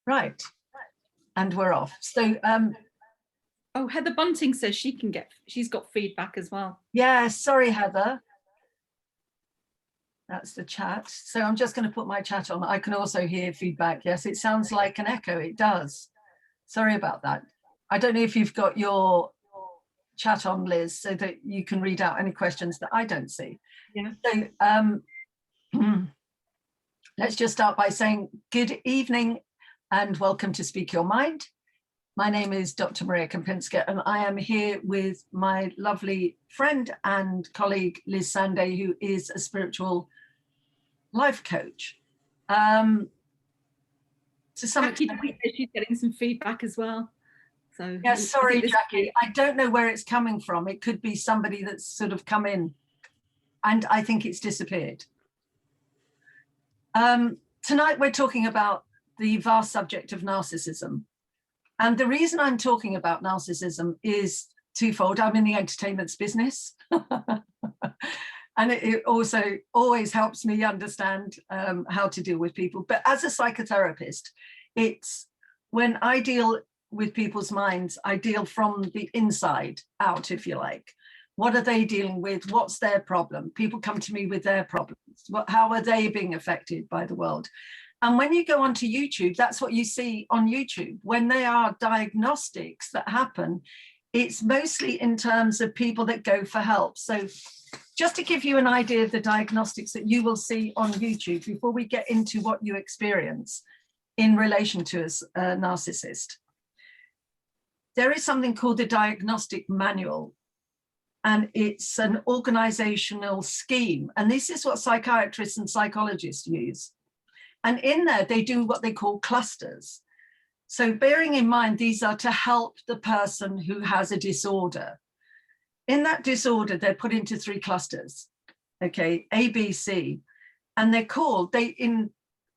Right. And we're off. So, oh, Heather Bunting says she's got feedback as well. Yeah, sorry, Heather. That's the chat. So I'm just going to put my chat on. I can also hear feedback. Yes, it sounds like an echo. It does. Sorry about that. I don't know if you've got your chat on, Liz, so that you can read out any questions that I don't see. Yeah. So let's just start by saying good evening and welcome to Speak Your Mind. My name is Dr. Maria Kempinska, and I am here with my lovely friend and colleague, Liz Sanday, who is a spiritual life coach. To some extent, she's getting some feedback as well. So yeah, sorry, Jackie, I don't know where it's coming from. It could be somebody that's sort of come in, and I think it's disappeared. Tonight we're talking about the vast subject of narcissism. And the reason I'm talking about narcissism is twofold. I'm in the entertainment business. And it also always helps me understand how to deal with people. But as a psychotherapist, it's when I deal with people's minds, I deal from the inside out, if you like. What are they dealing with? What's their problem? People come to me with their problems. How are they being affected by the world? And when you go onto YouTube, that's what you see on YouTube. When there are diagnostics that happen, it's mostly in terms of people that go for help. So just to give you an idea of the diagnostics that you will see on YouTube before we get into what you experience in relation to a narcissist, there is something called the Diagnostic Manual, and it's an organizational scheme. And this is what psychiatrists and psychologists use. And in there, they do what they call clusters. So bearing in mind, these are to help the person who has a disorder. In that disorder, they're put into 3 clusters, okay, A, B, C. And they're called, in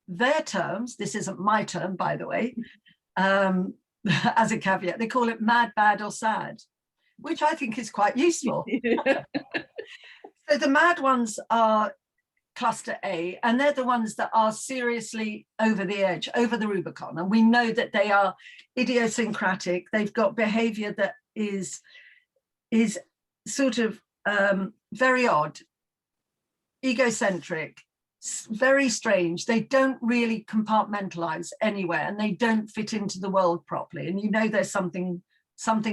their terms, this isn't my term, by the way, as a caveat, they call it mad, bad, or sad, which I think is quite useful. So the mad ones are cluster A, and they're the ones that are seriously over the edge, over the Rubicon. And we know that they are idiosyncratic. They've got behavior that is sort of very odd, egocentric, very strange. They don't really compartmentalize anywhere, and they don't fit into the world properly. And you know there's something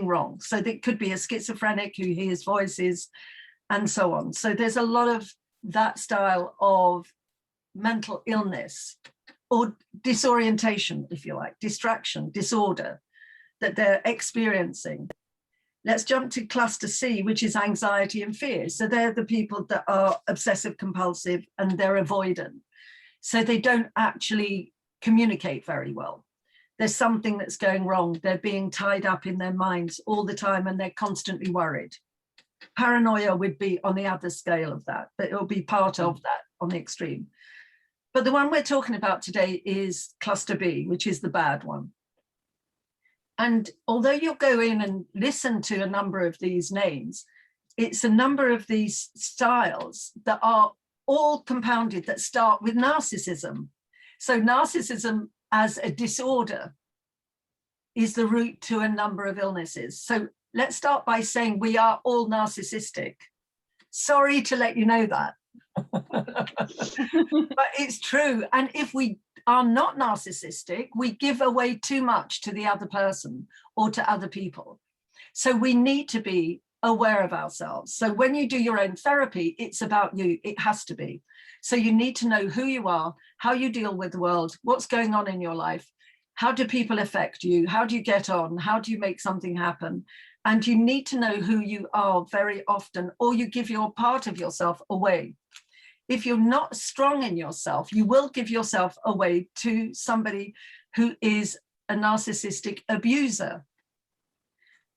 wrong. So there could be a schizophrenic who hears voices and so on. So there's a lot of that style of mental illness or disorientation, if you like, distraction, disorder that they're experiencing. Let's jump to cluster C, which is anxiety and fear. So they're the people that are obsessive compulsive and they're avoidant. So they don't actually communicate very well. There's something that's going wrong. They're being tied up in their minds all the time and they're constantly worried. Paranoia would be on the other scale of that, but it'll be part of that on the extreme. But the one we're talking about today is cluster B, which is the bad one. And although you'll go in and listen to a number of these names, it's a number of these styles that are all compounded that start with narcissism. So narcissism as a disorder is the root to a number of illnesses. So let's start by saying we are all narcissistic. Sorry to let you know that. But it's true. And if we are not narcissistic, we give away too much to the other person or to other people. So we need to be aware of ourselves. So when you do your own therapy, it's about you. It has to be. So you need to know who you are, how you deal with the world, what's going on in your life. How do people affect you? How do you get on? How do you make something happen? And you need to know who you are very often, or you give your part of yourself away. If you're not strong in yourself, you will give yourself away to somebody who is a narcissistic abuser.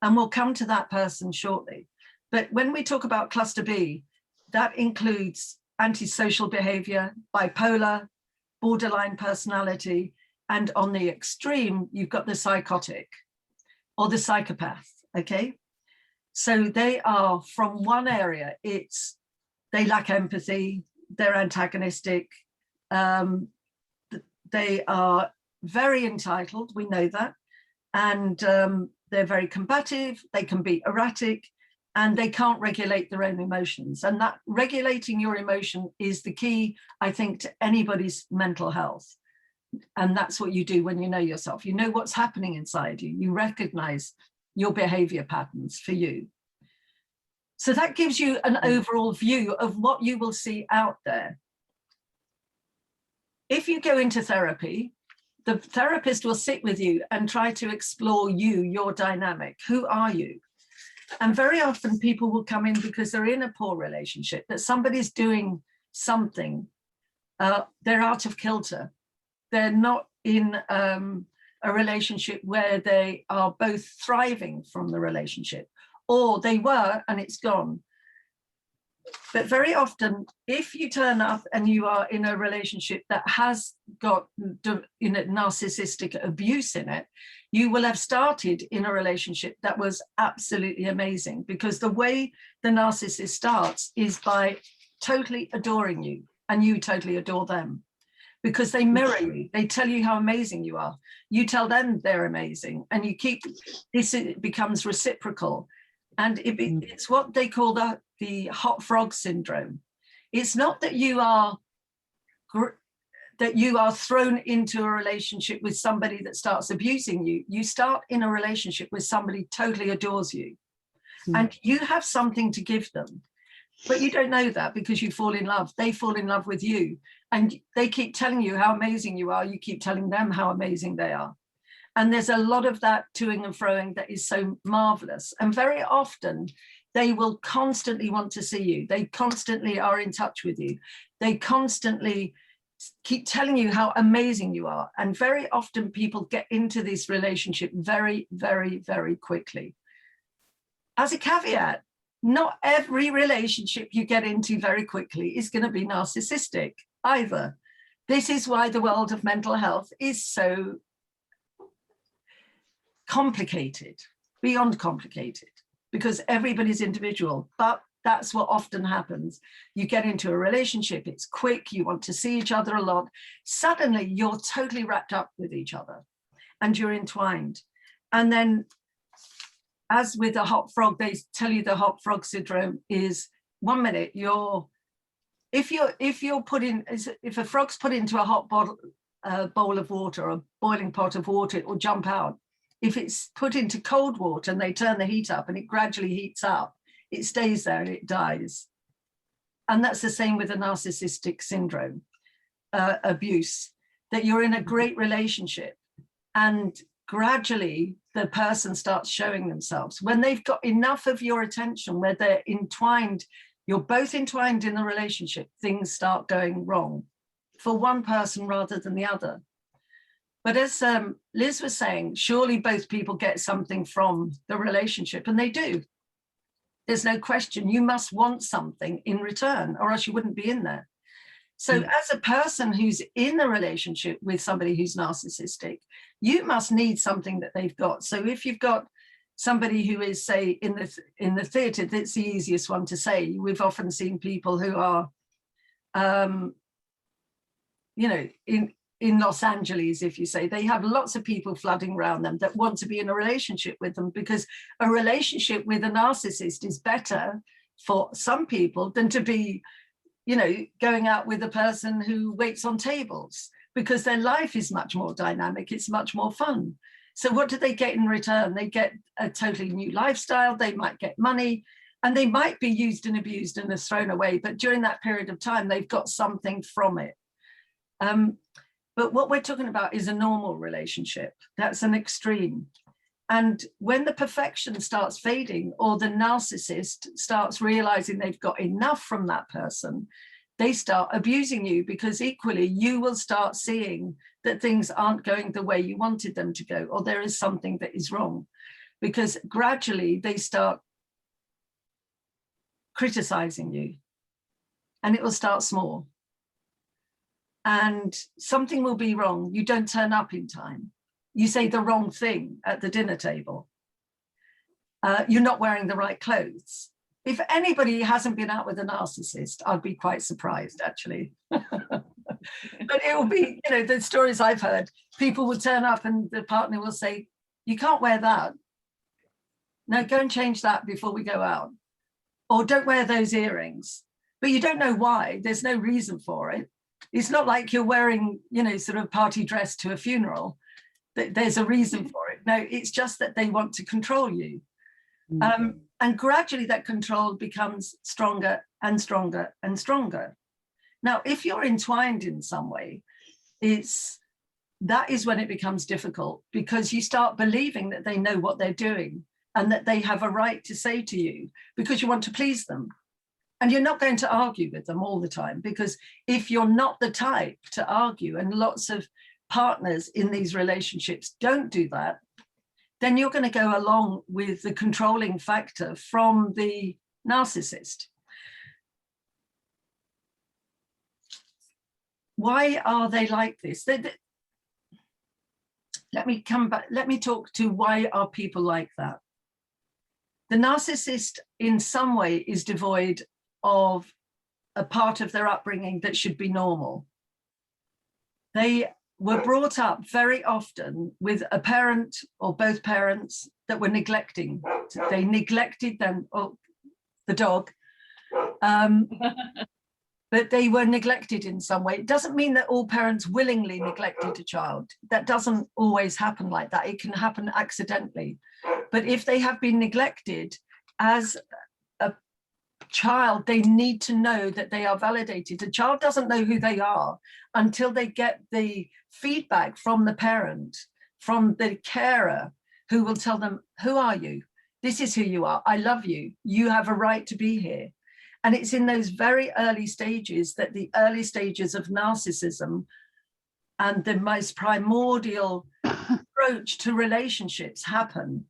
And we'll come to that person shortly. But when we talk about cluster B, that includes antisocial behavior, bipolar, borderline personality, and on the extreme, you've got the psychotic or the psychopath, okay? So they are from one area, they lack empathy, they're antagonistic, they are very entitled, we know that, and they're very combative, they can be erratic, and they can't regulate their own emotions. And that regulating your emotion is the key, I think, to anybody's mental health. And that's what you do when you know yourself. You know what's happening inside you. You recognize your behavior patterns for you. So that gives you an overall view of what you will see out there. If you go into therapy, the therapist will sit with you and try to explore you, your dynamic. Who are you? And very often people will come in because they're in a poor relationship, that somebody's doing something. They're out of kilter. They're not in a relationship where they are both thriving from the relationship, or they were and it's gone. But very often, if you turn up and you are in a relationship that has got narcissistic abuse in it, you will have started in a relationship that was absolutely amazing, because the way the narcissist starts is by totally adoring you, and you totally adore them, because they mirror you. They tell you how amazing you are. You tell them they're amazing, and you keep this. It becomes reciprocal, and it's what they call the hot frog syndrome. It's not that you are thrown into a relationship with somebody that starts abusing you. You start in a relationship with somebody totally adores you, and you have something to give them, but you don't know that because you fall in love. They fall in love with you, and they keep telling you how amazing you are. You keep telling them how amazing they are. And there's a lot of that toing and froing that is so marvelous. And very often they will constantly want to see you. They constantly are in touch with you. They constantly keep telling you how amazing you are. And very often people get into this relationship very, very, very quickly. As a caveat, not every relationship you get into very quickly is going to be narcissistic either. This is why the world of mental health is so complicated, beyond complicated, because everybody's individual. But that's what often happens. You get into a relationship, it's quick, you want to see each other a lot. Suddenly you're totally wrapped up with each other and you're entwined. And then, as with a hot frog, they tell you the hot frog syndrome is 1 minute if a frog's put into a hot bowl of water, or a boiling pot of water, it will jump out. If it's put into cold water and they turn the heat up and it gradually heats up, it stays there and it dies. And that's the same with a narcissistic syndrome, abuse, that you're in a great relationship and gradually the person starts showing themselves. When they've got enough of your attention, where they're entwined, you're both entwined in the relationship, things start going wrong for one person rather than the other. But as Liz was saying, surely both people get something from the relationship, and they do. There's no question. You must want something in return, or else you wouldn't be in there. So as a person who's in a relationship with somebody who's narcissistic, you must need something that they've got. So if you've got somebody who is, say, in the theatre, that's the easiest one to say. We've often seen people who are, in Los Angeles, if you say, they have lots of people flooding around them that want to be in a relationship with them, because a relationship with a narcissist is better for some people than to be, going out with a person who waits on tables, because their life is much more dynamic, it's much more fun. So what do they get in return? They get a totally new lifestyle, they might get money, and they might be used and abused and thrown away, but during that period of time, they've got something from it. But what we're talking about is a normal relationship. That's an extreme. And when the perfection starts fading, or the narcissist starts realizing they've got enough from that person, they start abusing you, because equally you will start seeing that things aren't going the way you wanted them to go, or there is something that is wrong, because gradually they start criticizing you, and it will start small. And something will be wrong. You don't turn up in time. You say the wrong thing at the dinner table. You're not wearing the right clothes. If anybody hasn't been out with a narcissist, I'd be quite surprised, actually. But it will be, you know, the stories I've heard, people will turn up and the partner will say, you can't wear that. No, go and change that before we go out. Or don't wear those earrings. But you don't know why. There's no reason for it. It's not like you're wearing, you know, sort of party dress to a funeral. There's a reason for it. No, it's just that they want to control you. And gradually that control becomes stronger and stronger and stronger. Now, if you're entwined in some way, that is when it becomes difficult, because you start believing that they know what they're doing and that they have a right to say to you, because you want to please them. And you're not going to argue with them all the time, because if you're not the type to argue, and lots of partners in these relationships don't do that, then you're going to go along with the controlling factor from the narcissist. Why are they like this? Let me come back. Let me talk to why are people like that. The narcissist in some way is devoid of a part of their upbringing that should be normal. They were brought up very often with a parent or both parents that were neglecting. They neglected them, or the dog, but they were neglected in some way. It doesn't mean that all parents willingly neglected a child. That doesn't always happen like that. It can happen accidentally. But if they have been neglected as a child, they need to know that they are validated. A child doesn't know who they are until they get the feedback from the parent, from the carer, who will tell them, who are you? This is who you are. I love you. You have a right to be here. And it's in those very early stages that the early stages of narcissism and the most primordial approach to relationships happen.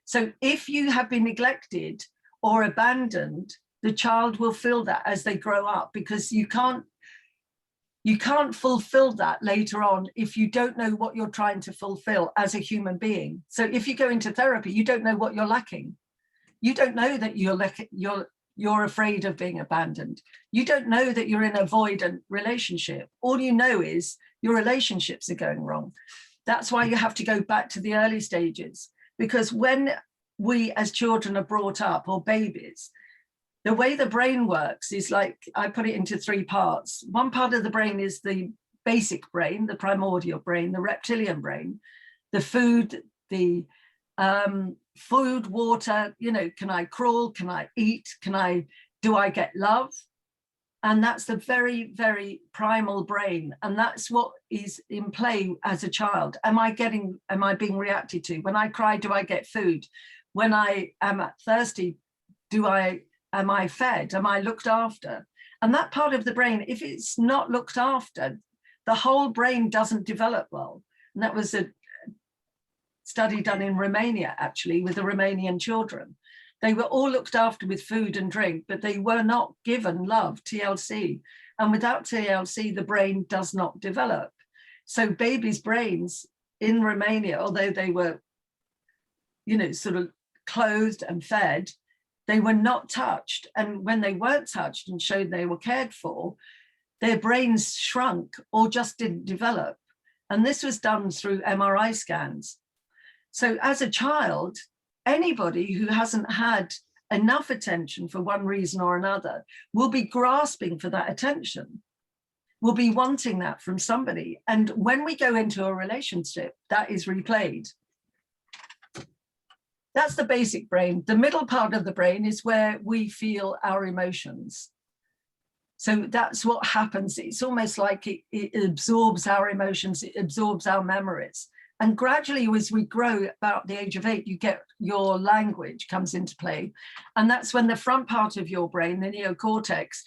So if you have been neglected or abandoned, the child will feel that as they grow up, because you can't fulfill that later on if you don't know what you're trying to fulfill as a human being. So if you go into therapy, you don't know what you're lacking. You don't know that you're afraid of being abandoned. You don't know that you're in an avoidant relationship. All you know is your relationships are going wrong. That's why you have to go back to the early stages, because when we as children are brought up, or babies, the way the brain works is like, I put it into 3 parts. One part of the brain is the basic brain, the primordial brain, the reptilian brain, the food, the food, water, you know, can I crawl, can I eat, do I get love? And that's the very, very primal brain. And that's what is in play as a child. Am I being reacted to? When I cry, do I get food? When I am thirsty, am I fed? Am I looked after? And that part of the brain, if it's not looked after, the whole brain doesn't develop well. And that was a study done in Romania, actually, with the Romanian children. They were all looked after with food and drink, but they were not given love, TLC. And without TLC, the brain does not develop. So babies' brains in Romania, although they were, you know, sort of clothed and fed, they were not touched. And when they weren't touched and showed they were cared for, their brains shrunk or just didn't develop. And this was done through MRI scans. So as a child, anybody who hasn't had enough attention for one reason or another will be grasping for that attention, will be wanting that from somebody. And when we go into a relationship, that is replayed. That's the basic brain. The middle part of the brain is where we feel our emotions. So that's what happens. It's almost like it absorbs our emotions, it absorbs our memories. And gradually, as we grow, about the age of 8, you get your language comes into play. And that's when the front part of your brain, the neocortex,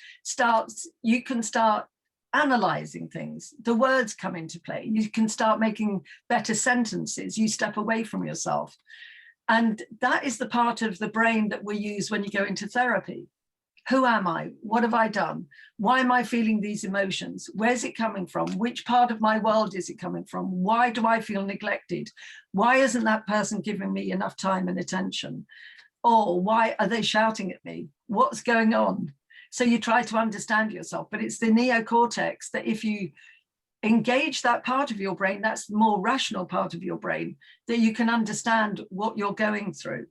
you can start analyzing things. The words come into play. You can start making better sentences. You step away from yourself. And that is the part of the brain that we use when you go into therapy. Who am I? What have I done? Why am I feeling these emotions? Where's it coming from? Which part of my world is it coming from? Why do I feel neglected? Why isn't that person giving me enough time and attention? Or why are they shouting at me? What's going on? So you try to understand yourself, but it's the neocortex that if you engage that part of your brain, that's the more rational part of your brain, that you can understand what you're going through.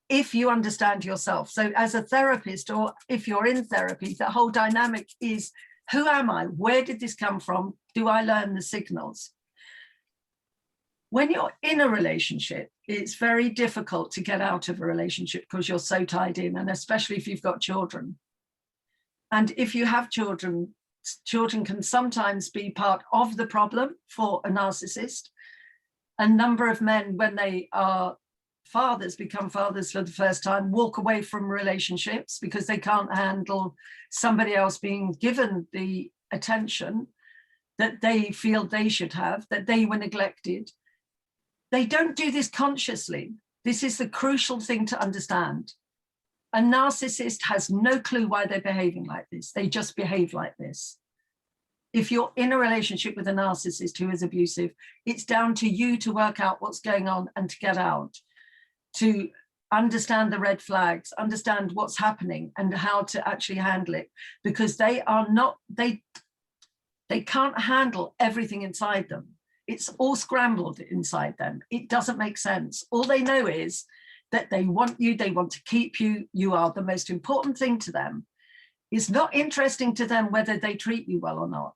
If you understand yourself. So as a therapist, or if you're in therapy, the whole dynamic is, who am I? Where did this come from? Do I learn the signals? When you're in a relationship, it's very difficult to get out of a relationship because you're so tied in, and especially if you've got children. And if you have children, children can sometimes be part of the problem for a narcissist. A number of men, when they are fathers, become fathers for the first time, walk away from relationships because they can't handle somebody else being given the attention that they feel they should have, that they were neglected. They don't do this consciously. This is the crucial thing to understand. A narcissist has no clue why they're behaving like this. They just behave like this. If you're in a relationship with a narcissist who is abusive, it's down to you to work out what's going on and to get out, to understand the red flags, understand what's happening and how to actually handle it, because they are not, they can't handle everything inside them. It's all scrambled inside them. It doesn't make sense. All they know is that they want you, they want to keep you, you are the most important thing to them. It's not interesting to them whether they treat you well or not.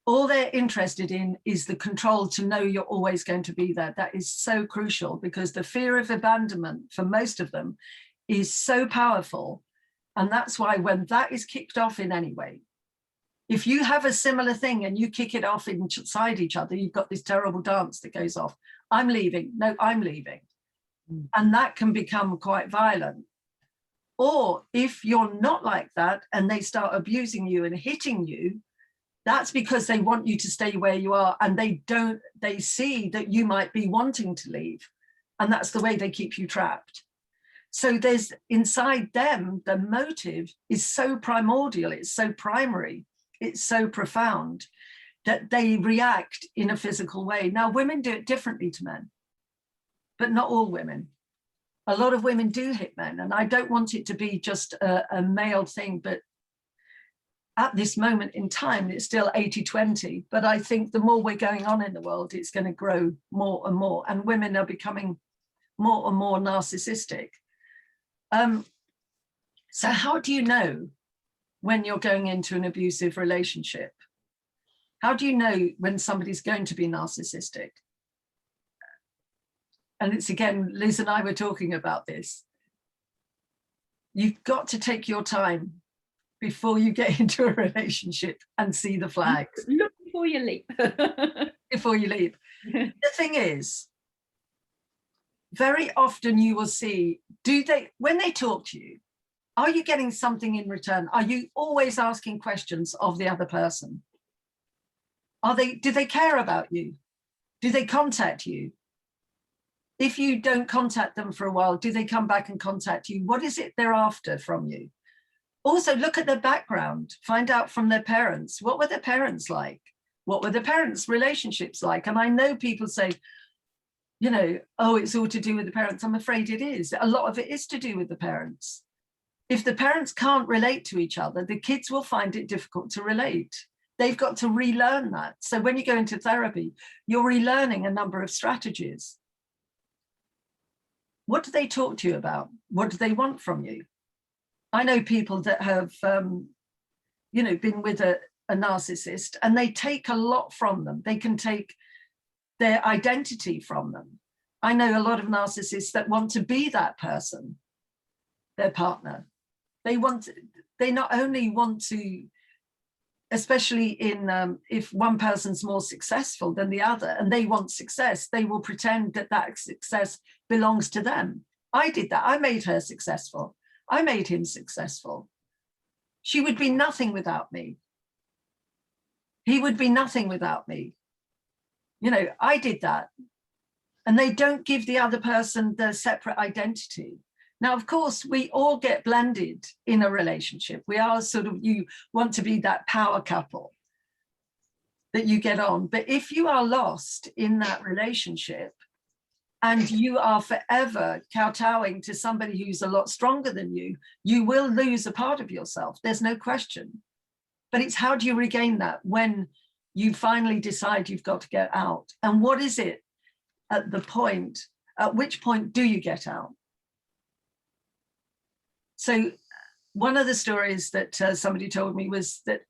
All they're interested in is the control to know you're always going to be there. That is so crucial, because the fear of abandonment for most of them is so powerful. And that's why when that is kicked off in any way, if you have a similar thing and you kick it off inside each other, you've got this terrible dance that goes off. I'm leaving. No, I'm leaving. And that can become quite violent. Or if you're not like that and they start abusing you and hitting you, that's because they want you to stay where you are, and they see that you might be wanting to leave. And that's the way they keep you trapped. So there's inside them, the motive is so primordial, it's so primary, it's so profound that they react in a physical way. Now, women do it differently to men, but not all women. A lot of women do hit men, and I don't want it to be just a male thing, but at this moment in time, it's still 80-20, but I think the more we're going on in the world, it's going to grow more and more, and women are becoming more and more narcissistic. So how do you know when you're going into an abusive relationship? How do you know when somebody's going to be narcissistic? And it's, again, Liz and I were talking about this. You've got to take your time before you get into a relationship and see the flags. Look before you leap. Before you leap. The thing is, very often you will see, when they talk to you, are you getting something in return? Are you always asking questions of the other person? Do they care about you? Do they contact you? If you don't contact them for a while, do they come back and contact you? What is it they're after from you? Also, look at their background, find out from their parents. What were their parents like? What were their parents' relationships like? And I know people say, you know, oh, it's all to do with the parents. I'm afraid it is. A lot of it is to do with the parents. If the parents can't relate to each other, the kids will find it difficult to relate. They've got to relearn that. So when you go into therapy, you're relearning a number of strategies. What do they talk to you about? What do they want from you? I know people that have, you know, been with a narcissist, and they take a lot from them. They can take their identity from them. I know a lot of narcissists that want to be that person, their partner. They not only want to, especially in if one person's more successful than the other and they want success, they will pretend that that success belongs to them. I did that. I made her successful. I made him successful. She would be nothing without me. He would be nothing without me. You know, I did that. And they don't give the other person the separate identity. Now, of course, we all get blended in a relationship. We are sort of, you want to be that power couple that you get on. But if you are lost in that relationship, and you are forever kowtowing to somebody who's a lot stronger than you, you will lose a part of yourself. There's no question. But it's how do you regain that when you finally decide you've got to get out? And what is it at which point do you get out? So one of the stories that somebody told me was that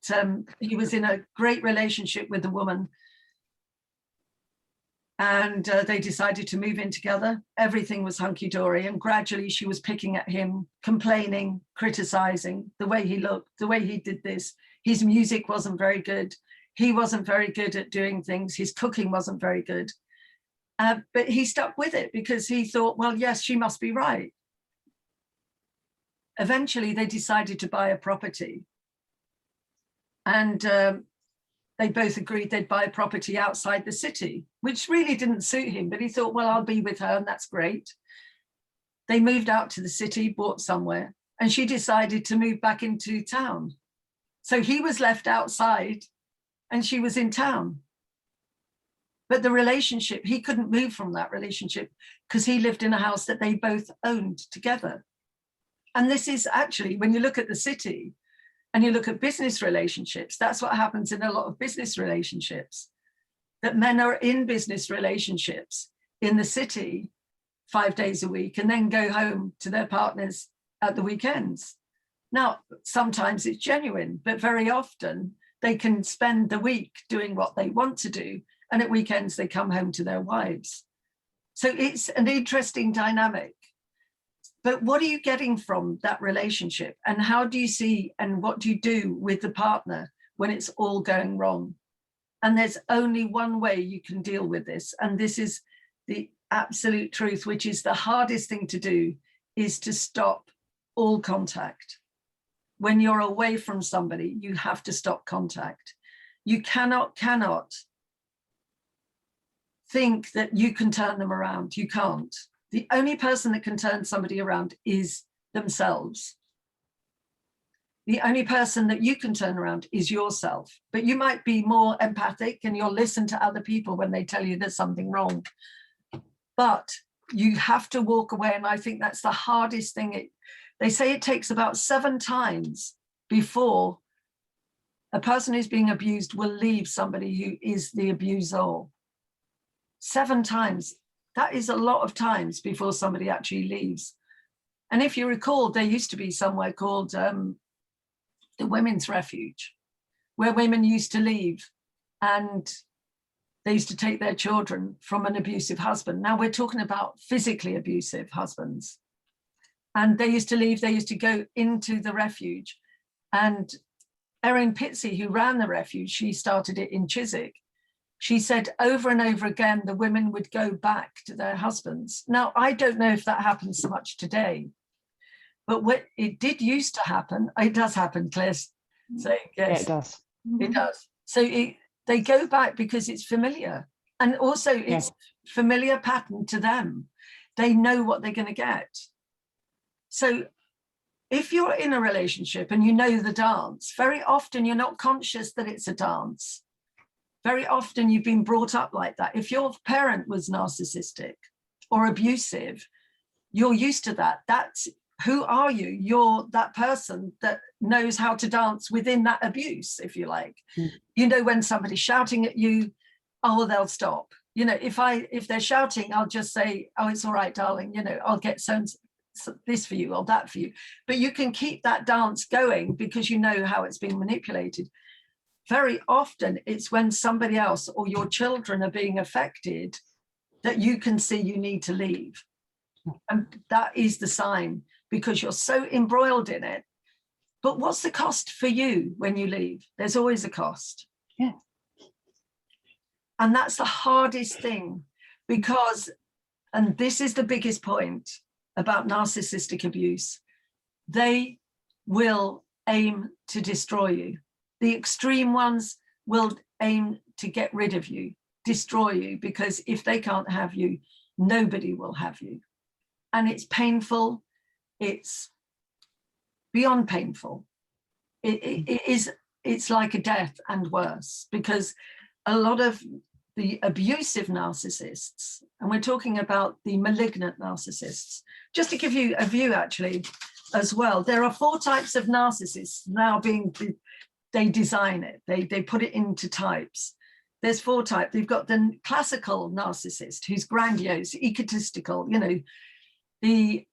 he was in a great relationship with a woman, and they decided to move in together. Everything was hunky-dory, and gradually she was picking at him, complaining, criticizing the way he looked, the way he did this. His music wasn't very good. He wasn't very good at doing things. His cooking wasn't very good. But he stuck with it because he thought, well, yes, she must be right. Eventually, they decided to buy a property. And they both agreed they'd buy a property outside the city, which really didn't suit him. But he thought, well, I'll be with her, and that's great. They moved out to the city, bought somewhere, and she decided to move back into town. So he was left outside and she was in town. But the relationship, he couldn't move from that relationship because he lived in a house that they both owned together. And this is actually, when you look at the city and you look at business relationships, that's what happens in a lot of business relationships, that men are in business relationships in the city 5 days a week and then go home to their partners at the weekends. Now, sometimes it's genuine, but very often they can spend the week doing what they want to do, and at weekends they come home to their wives. So it's an interesting dynamic. But what are you getting from that relationship? And how do you see, and what do you do with the partner when it's all going wrong? And there's only one way you can deal with this. And this is the absolute truth, which is the hardest thing to do, is to stop all contact. When you're away from somebody, you have to stop contact. You cannot think that you can turn them around. You can't. The only person that can turn somebody around is themselves. The only person that you can turn around is yourself. But you might be more empathic and you'll listen to other people when they tell you there's something wrong. But you have to walk away. And I think that's the hardest thing. They say it takes about 7 times before a person who's being abused will leave somebody who is the abuser. 7 times. That is a lot of times before somebody actually leaves. And if you recall, there used to be somewhere called the Women's Refuge, where women used to leave and they used to take their children from an abusive husband. Now we're talking about physically abusive husbands. And they used to leave, they used to go into the refuge. And Erin Pitsey, who ran the refuge, she started it in Chiswick. She said over and over again, the women would go back to their husbands. Now, I don't know if that happens so much today, but what it did used to happen, it does happen, Claire. So yes, yeah, it does. It does. So they go back because it's familiar. And also it's familiar pattern to them. They know what they're going to get. So if you're in a relationship and you know the dance, very often you're not conscious that it's a dance. Very often you've been brought up like that. If your parent was narcissistic or abusive, you're used to that. That's who are you? You're that person that knows how to dance within that abuse, if you like. You know, when somebody's shouting at you, oh, they'll stop. You know, if they're shouting, I'll just say, oh, it's all right, darling. You know, I'll get this for you or that for you. But you can keep that dance going because you know how it's being manipulated. Very often it's when somebody else or your children are being affected that you can see you need to leave. And that is the sign, because you're so embroiled in it. But what's the cost for you when you leave? There's always a cost. Yeah. And that's the hardest thing, because, and this is the biggest point about narcissistic abuse, they will aim to destroy you. The extreme ones will aim to get rid of you, destroy you, because if they can't have you, nobody will have you. And it's painful. It's beyond painful. It's like a death and worse, because a lot of the abusive narcissists, and we're talking about the malignant narcissists. Just to give you a view, actually, as well, there are 4 types of narcissists now being, they design it, they put it into types. There's 4 types. They've got the classical narcissist, who's grandiose, egotistical, you know, the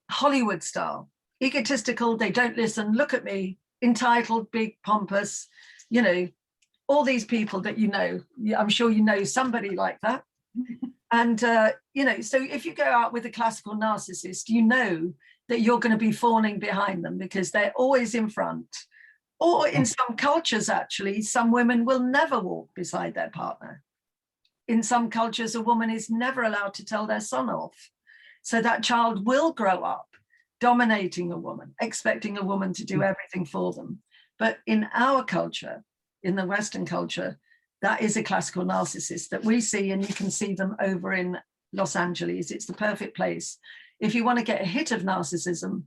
Hollywood style, egotistical, they don't listen, look at me, entitled, big, pompous, you know, all these people that you know. I'm sure you know somebody like that. And, you know, so if you go out with a classical narcissist, you know that you're going to be fawning behind them because they're always in front. Or in some cultures, actually, some women will never walk beside their partner. In some cultures, a woman is never allowed to tell their son off. So that child will grow up dominating a woman, expecting a woman to do everything for them. But in our culture, in the Western culture, that is a classical narcissist that we see, and you can see them over in Los Angeles. It's the perfect place. If you want to get a hit of narcissism,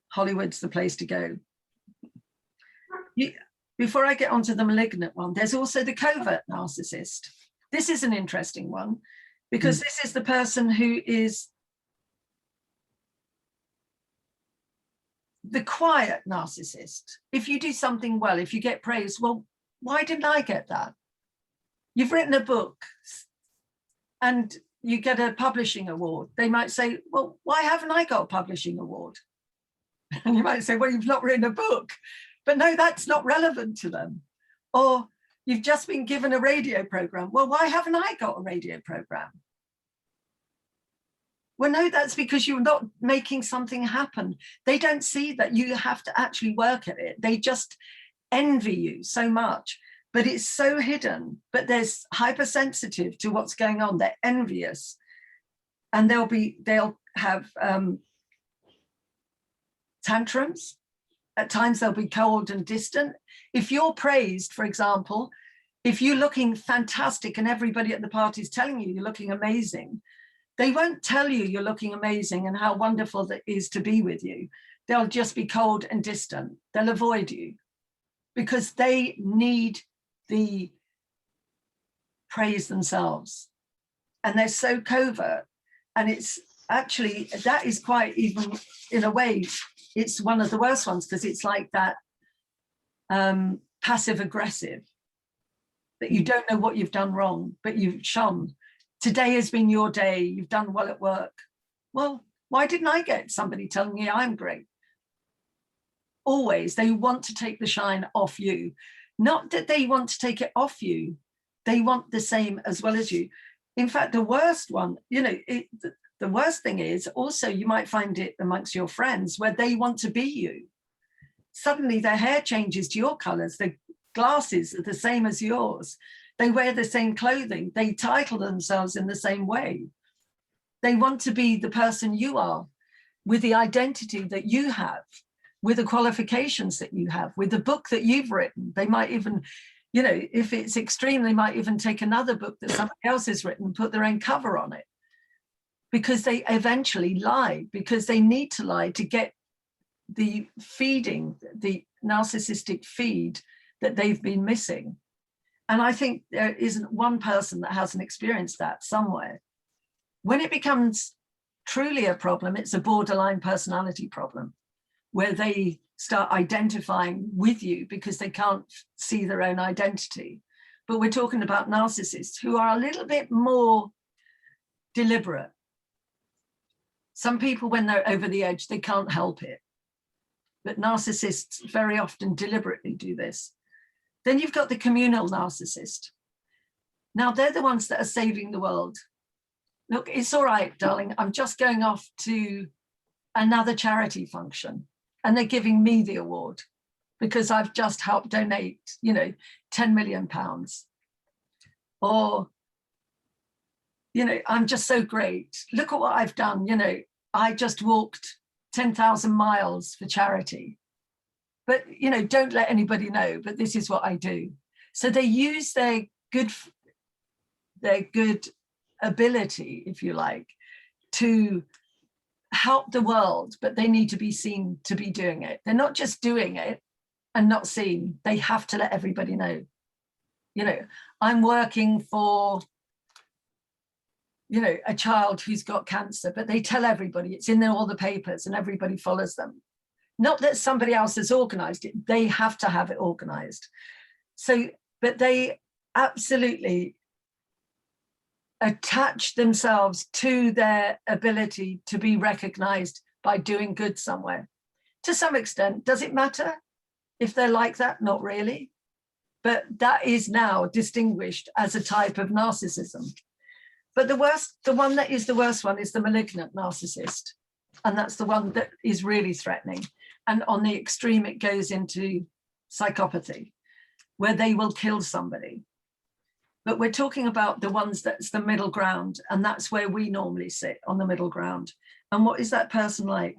Hollywood's the place to go. Before I get onto the malignant one, there's also the covert narcissist. This is an interesting one because this is the person who is the quiet narcissist. If you do something well, if you get praise, well, why didn't I get that? You've written a book and you get a publishing award. They might say, well, why haven't I got a publishing award? And you might say, well, you've not written a book. But no, that's not relevant to them. Or you've just been given a radio program. Well, why haven't I got a radio program? Well, no, that's because you're not making something happen. They don't see that you have to actually work at it. They just envy you so much, but it's so hidden. But they're hypersensitive to what's going on. They're envious, and they'll have tantrums. At times they'll be cold and distant. If you're praised, for example, if you're looking fantastic and everybody at the party is telling you you're looking amazing, they won't tell you you're looking amazing and how wonderful it is to be with you. They'll just be cold and distant. They'll avoid you because they need the praise themselves. And they're so covert. And it's actually, that is quite, even in a way, it's one of the worst ones because it's like that passive aggressive, that you don't know what you've done wrong, but you've shone. Today has been your day. You've done well at work. Well, why didn't I get somebody telling me I'm great? Always, they want to take the shine off you. Not that they want to take it off you. They want the same as well as you. In fact, the worst one, you know, the worst thing is also you might find it amongst your friends where they want to be you. Suddenly their hair changes to your colors. Their glasses are the same as yours. They wear the same clothing. They title themselves in the same way. They want to be the person you are, with the identity that you have, with the qualifications that you have, with the book that you've written. They might even, you know, if it's extreme, they might even take another book that somebody else has written and put their own cover on it. Because they eventually lie, because they need to lie to get the feeding, the narcissistic feed that they've been missing. And I think there isn't one person that hasn't experienced that somewhere. When it becomes truly a problem, it's a borderline personality problem, where they start identifying with you because they can't see their own identity. But we're talking about narcissists who are a little bit more deliberate. Some people, when they're over the edge, they can't help it. But narcissists very often deliberately do this. Then you've got the communal narcissist. Now, they're the ones that are saving the world. Look, it's all right, darling. I'm just going off to another charity function and they're giving me the award because I've just helped donate, you know, 10 million pounds. Or, you know, I'm just so great. Look at what I've done. You know, I just walked 10,000 miles for charity. But, you know, don't let anybody know, but this is what I do. So they use their good ability, if you like, to help the world, but they need to be seen to be doing it. They're not just doing it and not seen. They have to let everybody know. You know, I'm working for, you know, a child who's got cancer, but they tell everybody, it's in all the papers and everybody follows them. Not that somebody else has organized it, they have to have it organized. So, but they absolutely attach themselves to their ability to be recognized by doing good somewhere. To some extent, does it matter if they're like that? Not really. But that is now distinguished as a type of narcissism. But the one that is the worst one is the malignant narcissist. And that's the one that is really threatening. And on the extreme, it goes into psychopathy, where they will kill somebody. But we're talking about the ones that's the middle ground, and that's where we normally sit, on the middle ground. And what is that person like?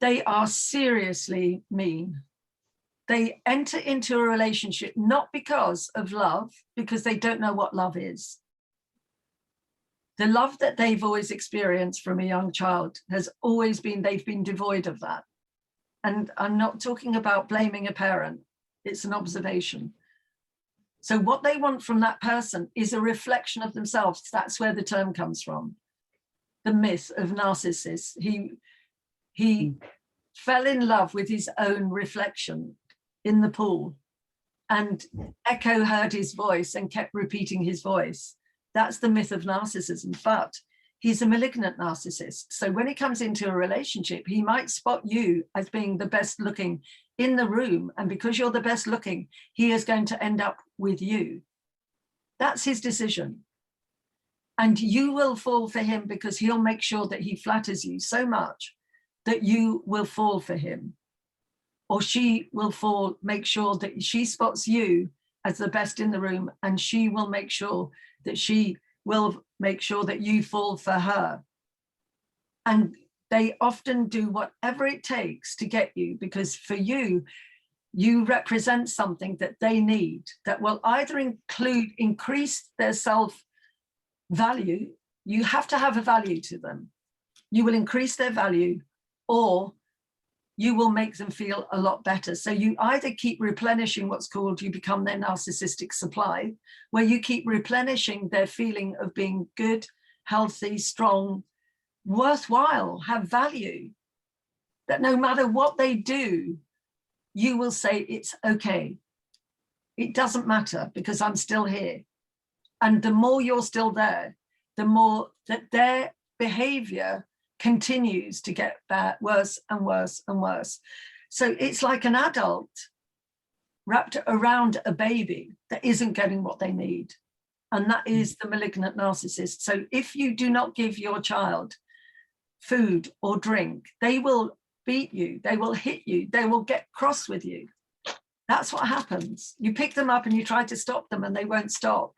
They are seriously mean. They enter into a relationship not because of love, because they don't know what love is. The love that they've always experienced from a young child has always been, they've been devoid of that. And I'm not talking about blaming a parent. It's an observation. So what they want from that person is a reflection of themselves. That's where the term comes from. The myth of Narcissus. He fell in love with his own reflection in the pool, and Echo heard his voice and kept repeating his voice. That's the myth of narcissism, but he's a malignant narcissist. So when he comes into a relationship, he might spot you as being the best looking in the room. And because you're the best looking, he is going to end up with you. That's his decision. And you will fall for him because he'll make sure that he flatters you so much that you will fall for him. Or she will fall, make sure that she spots you as the best in the room, and she will make sure that you fall for her. And they often do whatever it takes to get you, because for you, you represent something that they need that will either increase their self-value. You have to have a value to them. You will increase their value, or you will make them feel a lot better. So you either keep replenishing what's called, you become their narcissistic supply, where you keep replenishing their feeling of being good, healthy, strong, worthwhile, have value, that no matter what they do, you will say, it's okay. It doesn't matter because I'm still here. And the more you're still there, the more that their behavior continues to get worse and worse and worse. So it's like an adult wrapped around a baby that isn't getting what they need. And that is the malignant narcissist. So if you do not give your child food or drink, they will beat you, they will hit you, they will get cross with you. That's what happens. You pick them up and you try to stop them and they won't stop.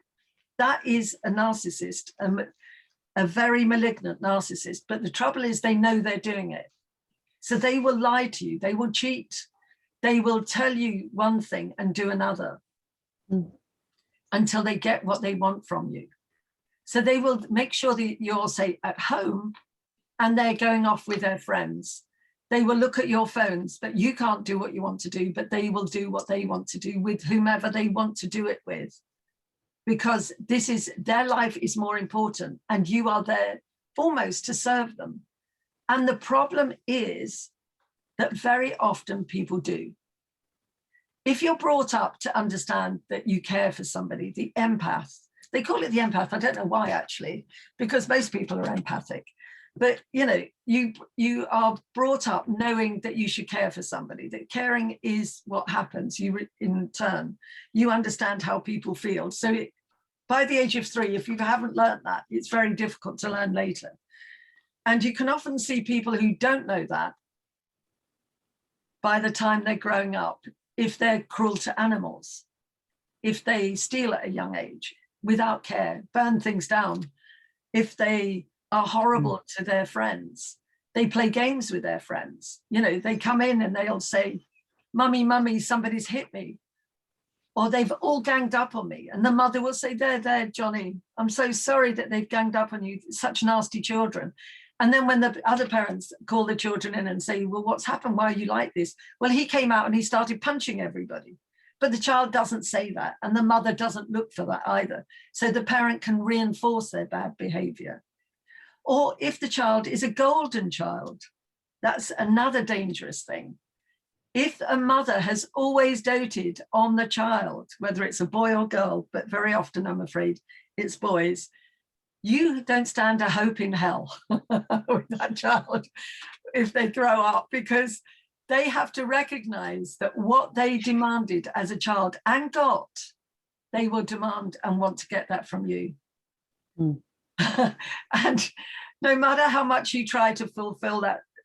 That is a narcissist, a very malignant narcissist. But the trouble is they know they're doing it. So they will lie to you, they will cheat, they will tell you one thing and do another until they get what they want from you. So they will make sure that you're, say, at home and they're going off with their friends. They will look at your phones, but you can't do what you want to do, but they will do what they want to do with whomever they want to do it with. Because this is, their life is more important and you are there almost to serve them. And the problem is that very often people do. If you're brought up to understand that you care for somebody, the empath, they call it the empath, I don't know why actually, because most people are empathic. But you know, you are brought up knowing that you should care for somebody, that caring is what happens. You in turn, you understand how people feel. So by the age of 3, if you haven't learned that, it's very difficult to learn later. And you can often see people who don't know that by the time they're growing up, if they're cruel to animals, if they steal at a young age without care, burn things down, if they are horrible to their friends, they play games with their friends. You know, they come in and they'll say, "Mummy, mummy, somebody's hit me." Or they've all ganged up on me. And the mother will say, there, Johnny, I'm so sorry that they've ganged up on you, such nasty children. And then when the other parents call the children in and say, well, what's happened? Why are you like this? Well, he came out and he started punching everybody. But the child doesn't say that, and the mother doesn't look for that either. So the parent can reinforce their bad behavior. Or if the child is a golden child, that's another dangerous thing. If a mother has always doted on the child, whether it's a boy or girl, but very often I'm afraid it's boys, you don't stand a hope in hell with that child if they grow up, because they have to recognize that what they demanded as a child and got, they will demand and want to get that from you. And no matter how much you try to fulfill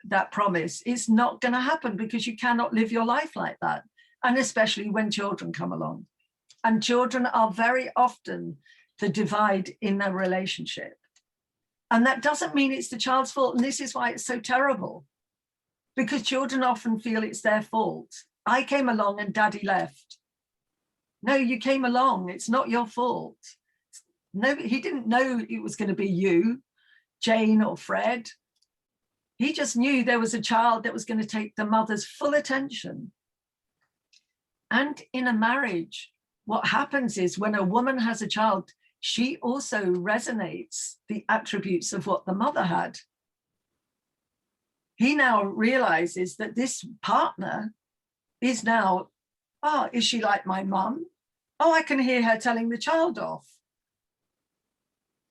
that promise, it's not going to happen, because you cannot live your life like that. And especially when children come along. And children are very often the divide in their relationship. And that doesn't mean it's the child's fault. And this is why it's so terrible, because children often feel it's their fault. I came along and daddy left. No, you came along. It's not your fault. No, he didn't know it was going to be you, Jane or Fred. He just knew there was a child that was going to take the mother's full attention. And in a marriage, what happens is when a woman has a child, she also resonates the attributes of what the mother had. He now realizes that this partner is now, oh, is she like my mum? Oh, I can hear her telling the child off.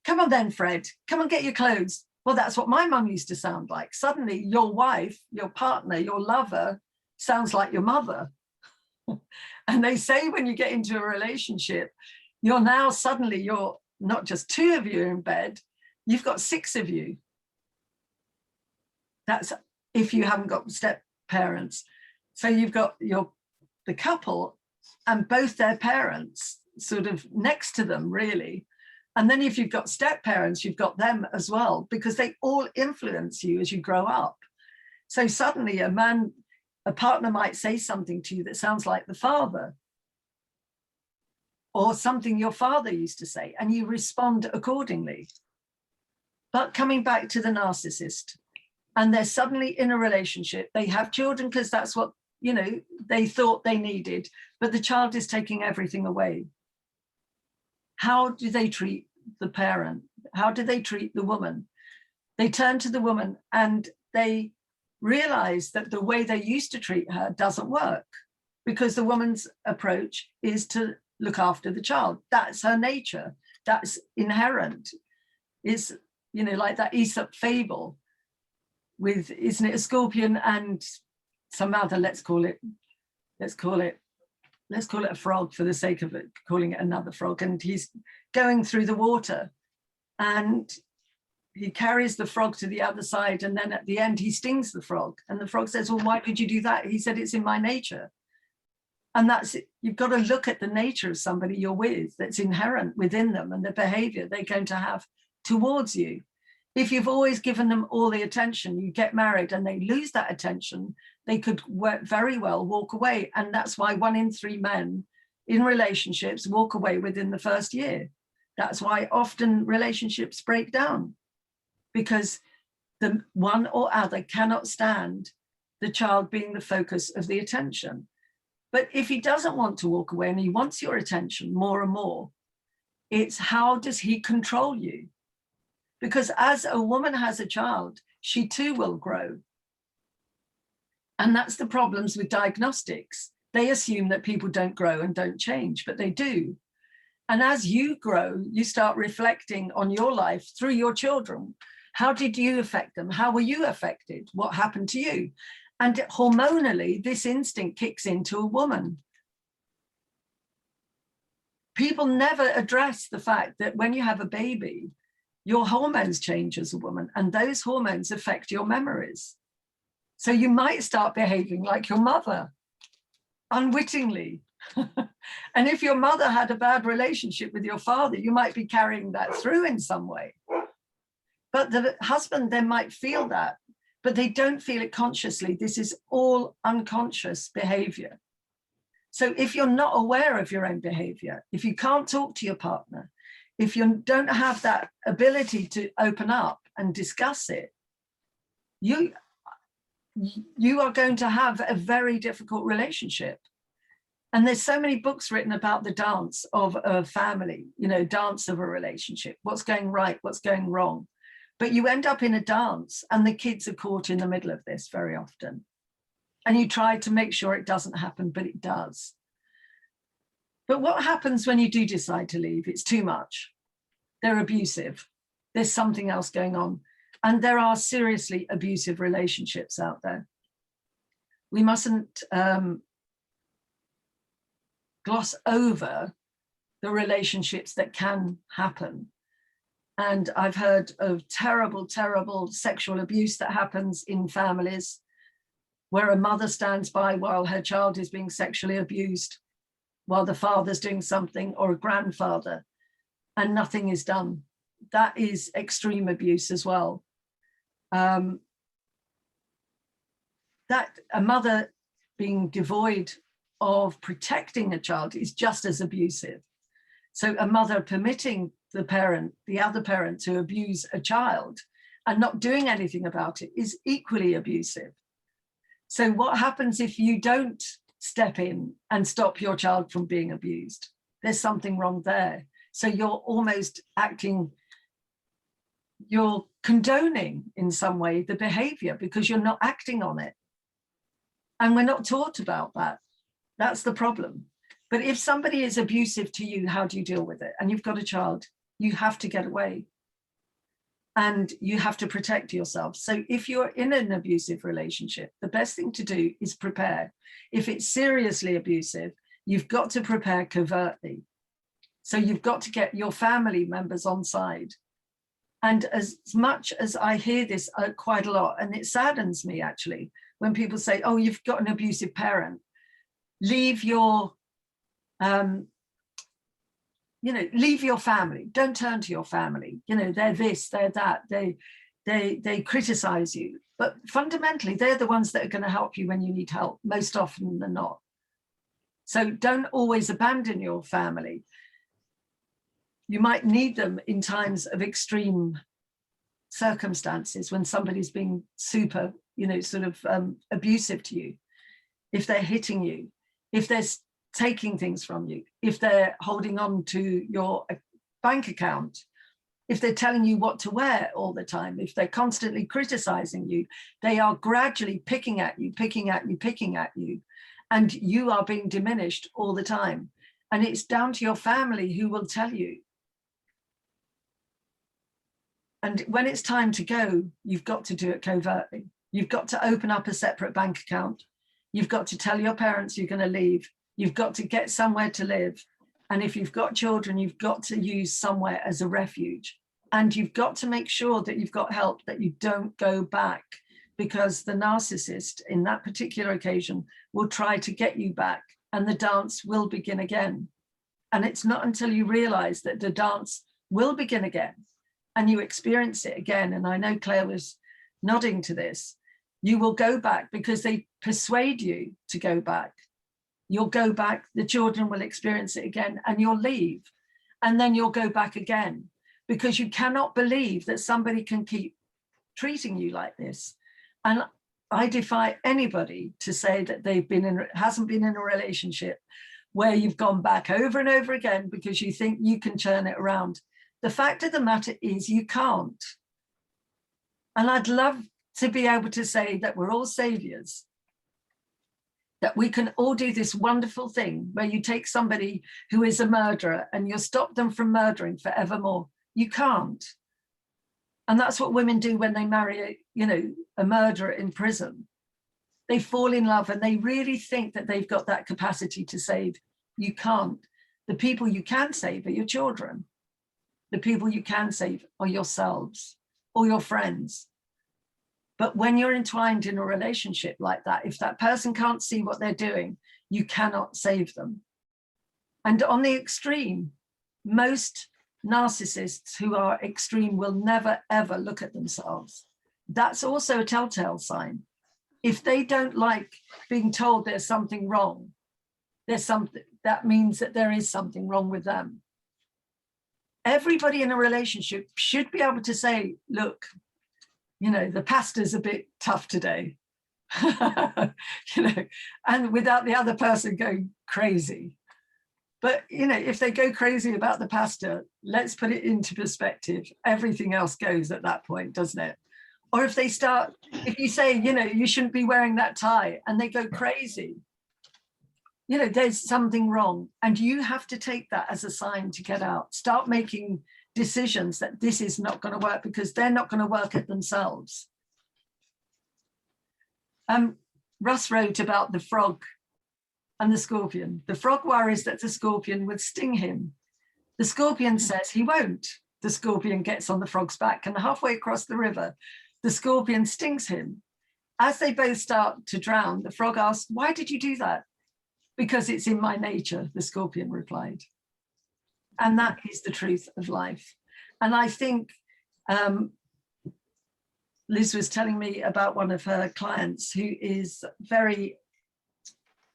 Come on then, Fred, come and get your clothes. Well, that's what my mum used to sound like. Suddenly your wife, your partner, your lover sounds like your mother. And they say when you get into a relationship, you're now suddenly, you're not just two of you in bed, you've got six of you. That's if you haven't got step parents. So you've got the couple and both their parents sort of next to them, really. And then if you've got step parents, you've got them as well, because they all influence you as you grow up. So suddenly a partner might say something to you that sounds like the father, or something your father used to say, and you respond accordingly. But coming back to the narcissist, and they're suddenly in a relationship, they have children because that's what, they thought they needed, but the child is taking everything away. How do they treat the parent? How do they treat the woman? They turn to the woman and they realize that the way they used to treat her doesn't work, because the woman's approach is to look after the child. That's her nature. That's inherent. It's, like that Aesop fable with, isn't it a scorpion and some other, let's call it a frog for the sake of it, calling it another frog. And he's going through the water and he carries the frog to the other side. And then at the end, he stings the frog. And the frog says, well, why could you do that? He said, it's in my nature. And that's it. You've got to look at the nature of somebody you're with, that's inherent within them and the behavior they're going to have towards you. If you've always given them all the attention, you get married and they lose that attention, they could very well walk away. And that's why 1 in 3 men in relationships walk away within the first year. That's why often relationships break down, because the one or other cannot stand the child being the focus of the attention. But if he doesn't want to walk away and he wants your attention more and more, it's how does he control you? Because as a woman has a child, she too will grow. And that's the problems with diagnostics. They assume that people don't grow and don't change, but they do. And as you grow, you start reflecting on your life through your children. How did you affect them? How were you affected? What happened to you? And hormonally, this instinct kicks into a woman. People never address the fact that when you have a baby, your hormones change as a woman, and those hormones affect your memories. So you might start behaving like your mother, unwittingly. And if your mother had a bad relationship with your father, you might be carrying that through in some way. But the husband then might feel that, but they don't feel it consciously. This is all unconscious behavior. So if you're not aware of your own behavior, if you can't talk to your partner, if you don't have that ability to open up and discuss it, you are going to have a very difficult relationship. And there's so many books written about the dance of a family, you know, dance of a relationship, what's going right, what's going wrong. But you end up in a dance and the kids are caught in the middle of this very often. And you try to make sure it doesn't happen, but it does. But what happens when you do decide to leave? It's too much. They're abusive. There's something else going on. And there are seriously abusive relationships out there. We mustn't gloss over the relationships that can happen. And I've heard of terrible, terrible sexual abuse that happens in families where a mother stands by while her child is being sexually abused, while the father's doing something, or a grandfather, and nothing is done. That is extreme abuse as well. That a mother being devoid of protecting a child is just as abusive. So a mother permitting the other parent to abuse a child and not doing anything about it is equally abusive. So what happens if you don't step in and stop your child from being abused? There's something wrong there. So you're almost you're condoning in some way the behavior because you're not acting on it. And we're not taught about that. That's the problem. But if somebody is abusive to you, how do you deal with it? And you've got a child, you have to get away. And you have to protect yourself. So if you're in an abusive relationship, the best thing to do is prepare. If it's seriously abusive, you've got to prepare covertly. So you've got to get your family members on side. And as much as I hear this quite a lot, and it saddens me actually, when people say, oh, you've got an abusive parent, leave your, leave your family. Don't turn to your family. You know, they're this, they're that. They criticize you, but fundamentally, they're the ones that are going to help you when you need help, most often than not. So don't always abandon your family. You might need them in times of extreme circumstances when somebody's being super, abusive to you. If they're hitting you, if they're taking things from you, if they're holding on to your bank account, if they're telling you what to wear all the time, if they're constantly criticizing you, they are gradually picking at you, and you are being diminished all the time. And it's down to your family who will tell you. And when it's time to go, you've got to do it covertly. You've got to open up a separate bank account. You've got to tell your parents you're going to leave. You've got to get somewhere to live. And if you've got children, you've got to use somewhere as a refuge. And you've got to make sure that you've got help, that you don't go back, because the narcissist in that particular occasion will try to get you back and the dance will begin again. And it's not until you realize that the dance will begin again and you experience it again, and I know Claire was nodding to this, you will go back because they persuade you to go back. You'll go back, the children will experience it again, and you'll leave. And then you'll go back again, because you cannot believe that somebody can keep treating you like this. And I defy anybody to say that hasn't been in a relationship where you've gone back over and over again because you think you can turn it around. The fact of the matter is you can't. And I'd love to be able to say that we're all saviors, that we can all do this wonderful thing where you take somebody who is a murderer and you stop them from murdering forevermore. You can't. And that's what women do when they marry a murderer in prison. They fall in love and they really think that they've got that capacity to save. You can't. The people you can save are your children. The people you can save are yourselves or your friends. But when you're entwined in a relationship like that, if that person can't see what they're doing, you cannot save them. And on the extreme, most narcissists who are extreme will never, ever look at themselves. That's also a telltale sign. If they don't like being told there's something wrong, that means that there is something wrong with them. Everybody in a relationship should be able to say, look, you know, the pasta's a bit tough today. You know, and without the other person going crazy. But, you know, if they go crazy about the pasta, let's put it into perspective. Everything else goes at that point, doesn't it? Or if they start, if you say, you know, you shouldn't be wearing that tie, and they go crazy, you know, there's something wrong. And you have to take that as a sign to get out. Start making decisions that this is not going to work, because they're not going to work it themselves. Russ wrote about the frog and the scorpion. The frog worries that the scorpion would sting him. The scorpion says he won't. The scorpion gets on the frog's back, and halfway across the river, the scorpion stings him. As they both start to drown, the frog asks, "Why did you do that?" "Because it's in my nature," the scorpion replied. And that is the truth of life. And I think Liz was telling me about one of her clients who is very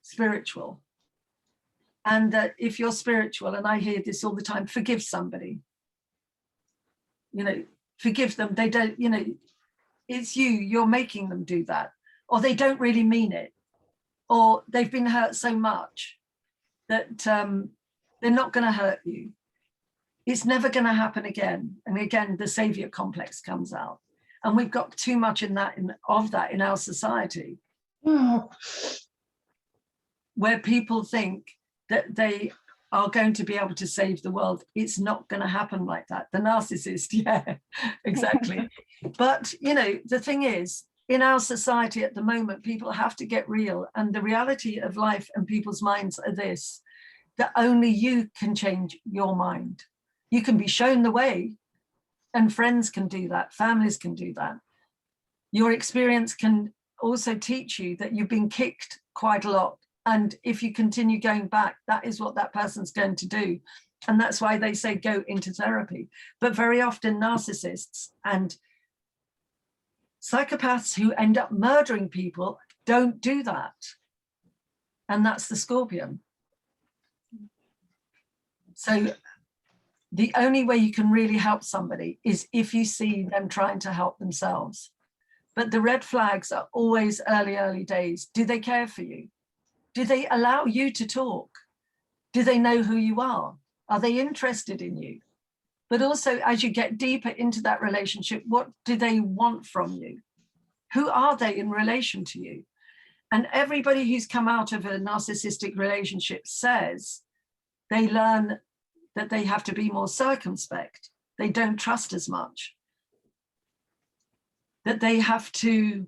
spiritual. And that if you're spiritual, and I hear this all the time, forgive somebody. You know, forgive them. They don't, you know, it's you, you're making them do that. Or they don't really mean it. Or they've been hurt so much that they're not going to hurt you. It's never going to happen again. And again, the savior complex comes out. And we've got too much of that in our society. Oh. Where people think that they are going to be able to save the world. It's not going to happen like that. The narcissist, yeah, exactly. But, you know, the thing is, in our society at the moment, people have to get real. And the reality of life and people's minds are this, that only you can change your mind. You can be shown the way, and friends can do that, families can do that. Your experience can also teach you that you've been kicked quite a lot. And if you continue going back, that is what that person's going to do. And that's why they say go into therapy. But very often narcissists and psychopaths who end up murdering people don't do that. And that's the scorpion. So the only way you can really help somebody is if you see them trying to help themselves. But the red flags are always early days. Do they care for you? Do they allow you to talk? Do they know who you are? Are they interested in you? But also, as you get deeper into that relationship, what do they want from you? Who are they in relation to you? And everybody who's come out of a narcissistic relationship says they learn that they have to be more circumspect. They don't trust as much. That they have to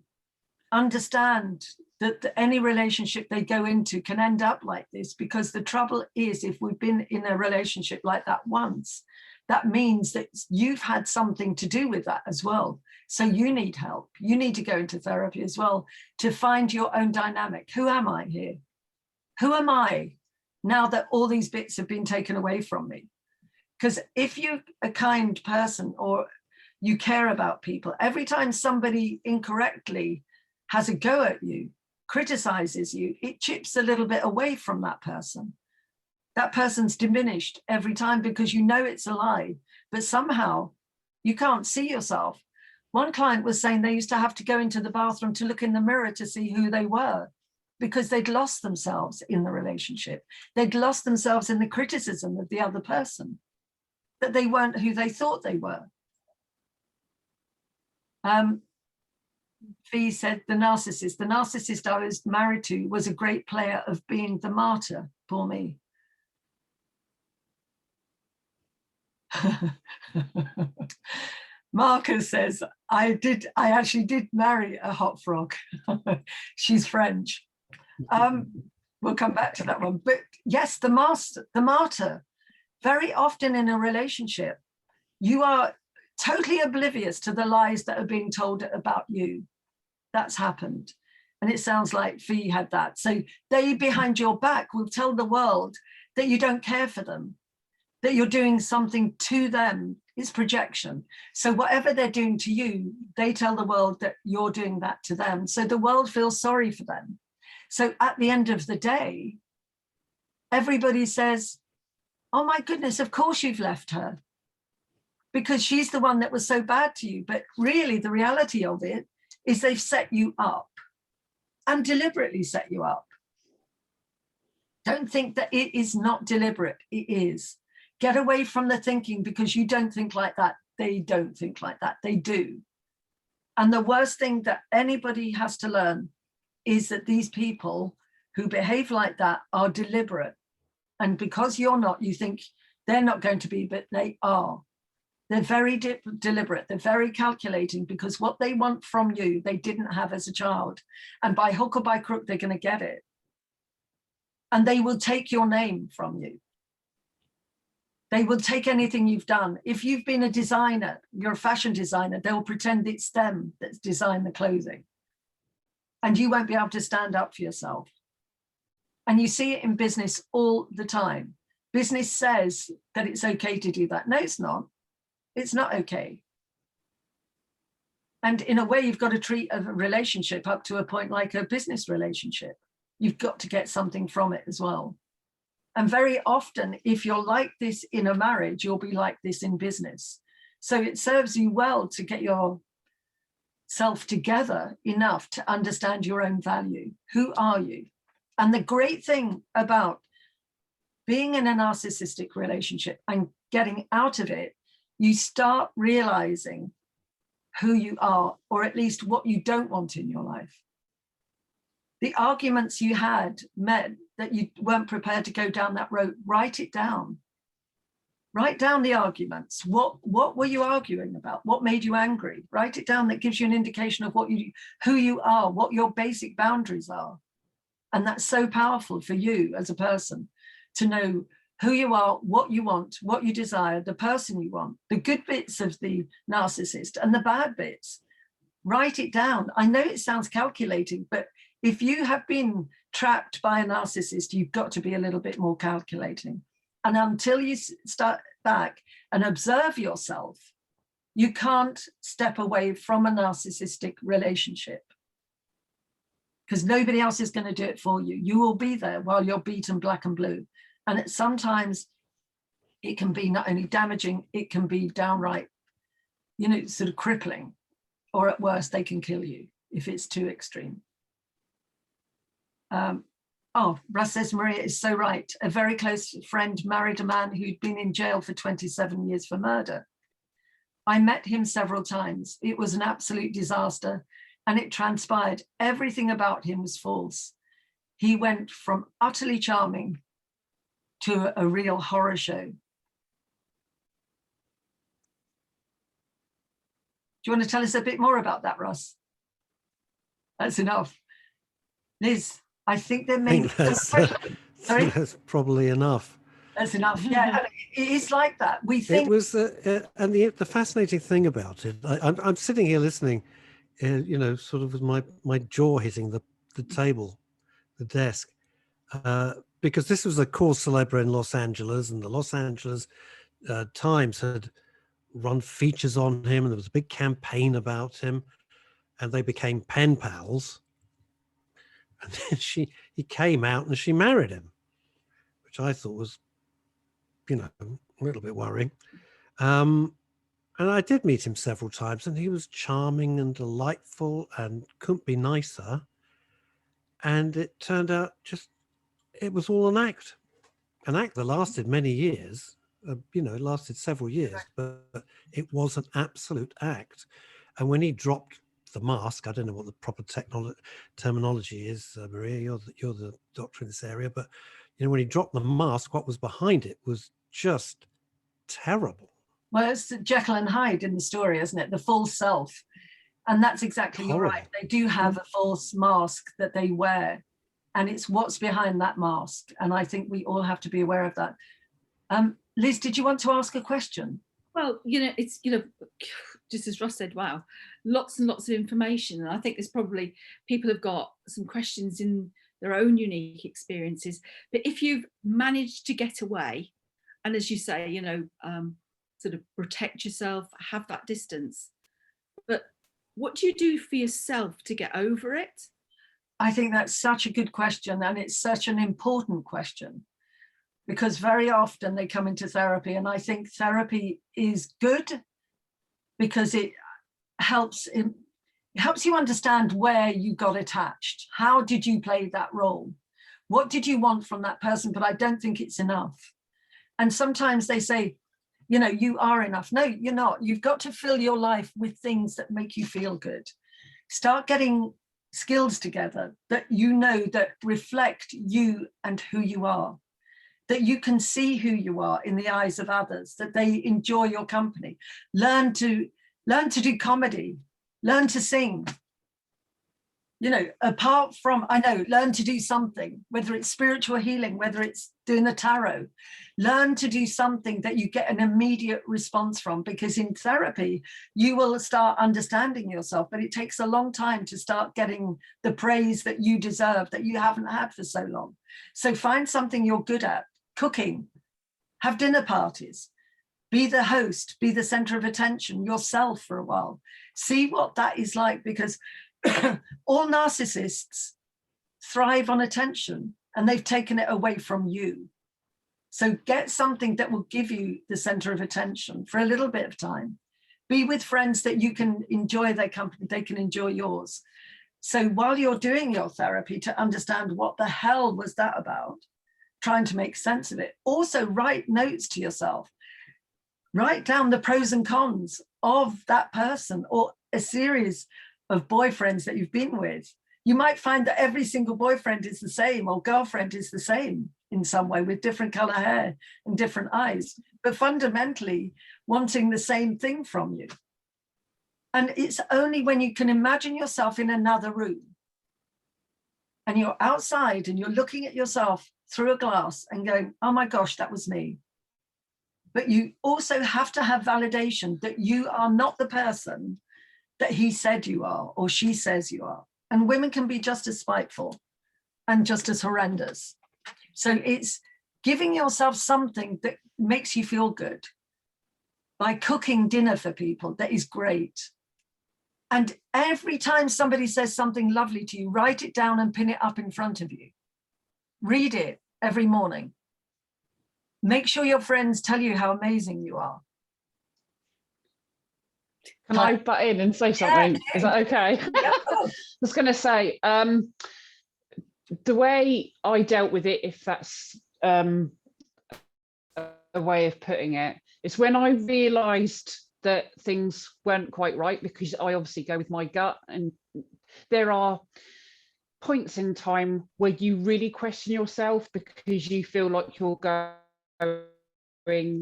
understand that any relationship they go into can end up like this, because the trouble is, if we've been in a relationship like that once, that means that you've had something to do with that as well. So you need help. You need to go into therapy as well to find your own dynamic. Who am I here? Who am I now that all these bits have been taken away from me? Because if you're a kind person or you care about people, every time somebody incorrectly has a go at you, criticizes you, it chips a little bit away from that person. That person's diminished every time because you know it's a lie, but somehow you can't see yourself. One client was saying they used to have to go into the bathroom to look in the mirror to see who they were, because they'd lost themselves in the relationship. They'd lost themselves in the criticism of the other person, that they weren't who they thought they were. Fee said the narcissist I was married to was a great player of being the martyr, poor me. Marcus says, I actually did marry a hot frog. She's French. We'll come back to that one. But yes, the martyr. Very often in a relationship, you are totally oblivious to the lies that are being told about you. That's happened. And it sounds like Fee had that. So they behind your back will tell the world that you don't care for them, that you're doing something to them. It's projection. So whatever they're doing to you, they tell the world that you're doing that to them. So the world feels sorry for them. So at the end of the day, everybody says, oh my goodness, of course you've left her. because she's the one that was so bad to you. But really, the reality of it is they've set you up and deliberately set you up. Don't think that it is not deliberate. It is. Get away from the thinking because you don't think like that. They don't think like that. They do. And the worst thing that anybody has to learn is that these people who behave like that are deliberate. And because you're not, you think they're not going to be, but they are. They're very deliberate. They're very calculating, because what they want from you, they didn't have as a child. And by hook or by crook, they're going to get it. And they will take your name from you. They will take anything you've done. If you've been a designer, you're a fashion designer, they'll pretend it's them that's designed the clothing. And you won't be able to stand up for yourself. And you see it in business all the time. Business says that it's okay to do that. No, it's not. It's not okay. And in a way, you've got to treat a relationship up to a point like a business relationship. You've got to get something from it as well. And very often, if you're like this in a marriage, you'll be like this in business. So it serves you well to get yourself together enough to understand your own value. Who are you? And the great thing about being in a narcissistic relationship and getting out of it, you start realizing who you are, or at least what you don't want in your life. The arguments you had meant that you weren't prepared to go down that road. Write it down. Write down the arguments. What were you arguing about? What made you angry? Write it down. That gives you an indication of who you are, what your basic boundaries are. And that's so powerful for you as a person to know who you are, what you want, what you desire, the person you want, the good bits of the narcissist and the bad bits. Write it down. I know it sounds calculating, but if you have been trapped by a narcissist, you've got to be a little bit more calculating. And until you start back and observe yourself, you can't step away from a narcissistic relationship, because nobody else is going to do it for you. You will be there while you're beaten black and blue. And sometimes it can be not only damaging, it can be downright, sort of crippling, or at worst, they can kill you if it's too extreme. Russ says, Maria is so right. A very close friend married a man who'd been in jail for 27 years for murder. I met him several times. It was an absolute disaster, and it transpired everything about him was false. He went from utterly charming to a real horror show. Do you want to tell us a bit more about that, Russ? That's enough. Liz, I think there may be that's probably enough. That's enough. Yeah, it is like that. We think it was, and the fascinating thing about it, I'm sitting here listening, sort of with my jaw hitting the table, the desk, because this was a cause célèbre in Los Angeles, and the Los Angeles Times had run features on him, and there was a big campaign about him, and they became pen pals. And then he came out and she married him, which I thought was, a little bit worrying. And I did meet him several times, and he was charming and delightful and couldn't be nicer. And it turned out it was all an act that lasted many years. It lasted several years, but it was an absolute act. And when he dropped the mask, I don't know what the proper terminology is, Maria, you're the doctor in this area, but when he dropped the mask, what was behind it was just terrible. Well, it's Jekyll and Hyde in the story, isn't it? The false self. And that's exactly, you're right. They do have a false mask that they wear, and it's what's behind that mask. And I think we all have to be aware of that. Liz, did you want to ask a question? Well, it's, just as Ross said, wow, lots and lots of information. And I think there's probably people have got some questions in their own unique experiences. But if you've managed to get away, and as you say, sort of protect yourself, have that distance. But what do you do for yourself to get over it? I think that's such a good question, and it's such an important question, because very often they come into therapy, and I think therapy is good because it helps you understand where you got attached. How did you play that role? What did you want from that person? But I don't think it's enough. And sometimes they say, you know, you are enough. No, you're not. You've got to fill your life with things that make you feel good. Start getting skills together that you know that reflect you and who you are, that you can see who you are in the eyes of others, that they enjoy your company. Learn to do comedy, learn to sing. You know, apart from, learn to do something, whether it's spiritual healing, whether it's doing the tarot, learn to do something that you get an immediate response from, because in therapy, you will start understanding yourself, but it takes a long time to start getting the praise that you deserve, that you haven't had for so long. So find something you're good at, cooking, have dinner parties, be the host, be the center of attention yourself for a while. See what that is like, because all narcissists thrive on attention and they've taken it away from you. So get something that will give you the center of attention for a little bit of time. Be with friends that you can enjoy their company, they can enjoy yours. So while you're doing your therapy, to understand what the hell was that about, trying to make sense of it. Also write notes to yourself. Write down the pros and cons of that person or a series of boyfriends that you've been with. You might find that every single boyfriend is the same, or girlfriend is the same in some way, with different color hair and different eyes, but fundamentally wanting the same thing from you. And it's only when you can imagine yourself in another room and you're outside and you're looking at yourself through a glass and going, oh my gosh, that was me. But you also have to have validation that you are not the person that he said you are or she says you are. And women can be just as spiteful and just as horrendous. So it's giving yourself something that makes you feel good by cooking dinner for people. That is great. And every time somebody says something lovely to you, write it down and pin it up in front of you. Read it every morning. Make sure your friends tell you how amazing you are. Can I butt in and say something? Yeah. Is that okay? Yeah. I was going to say, the way I dealt with it, if that's a way of putting it, is when I realised that things weren't quite right, because I obviously go with my gut, and there are points in time where you really question yourself because you feel like you're going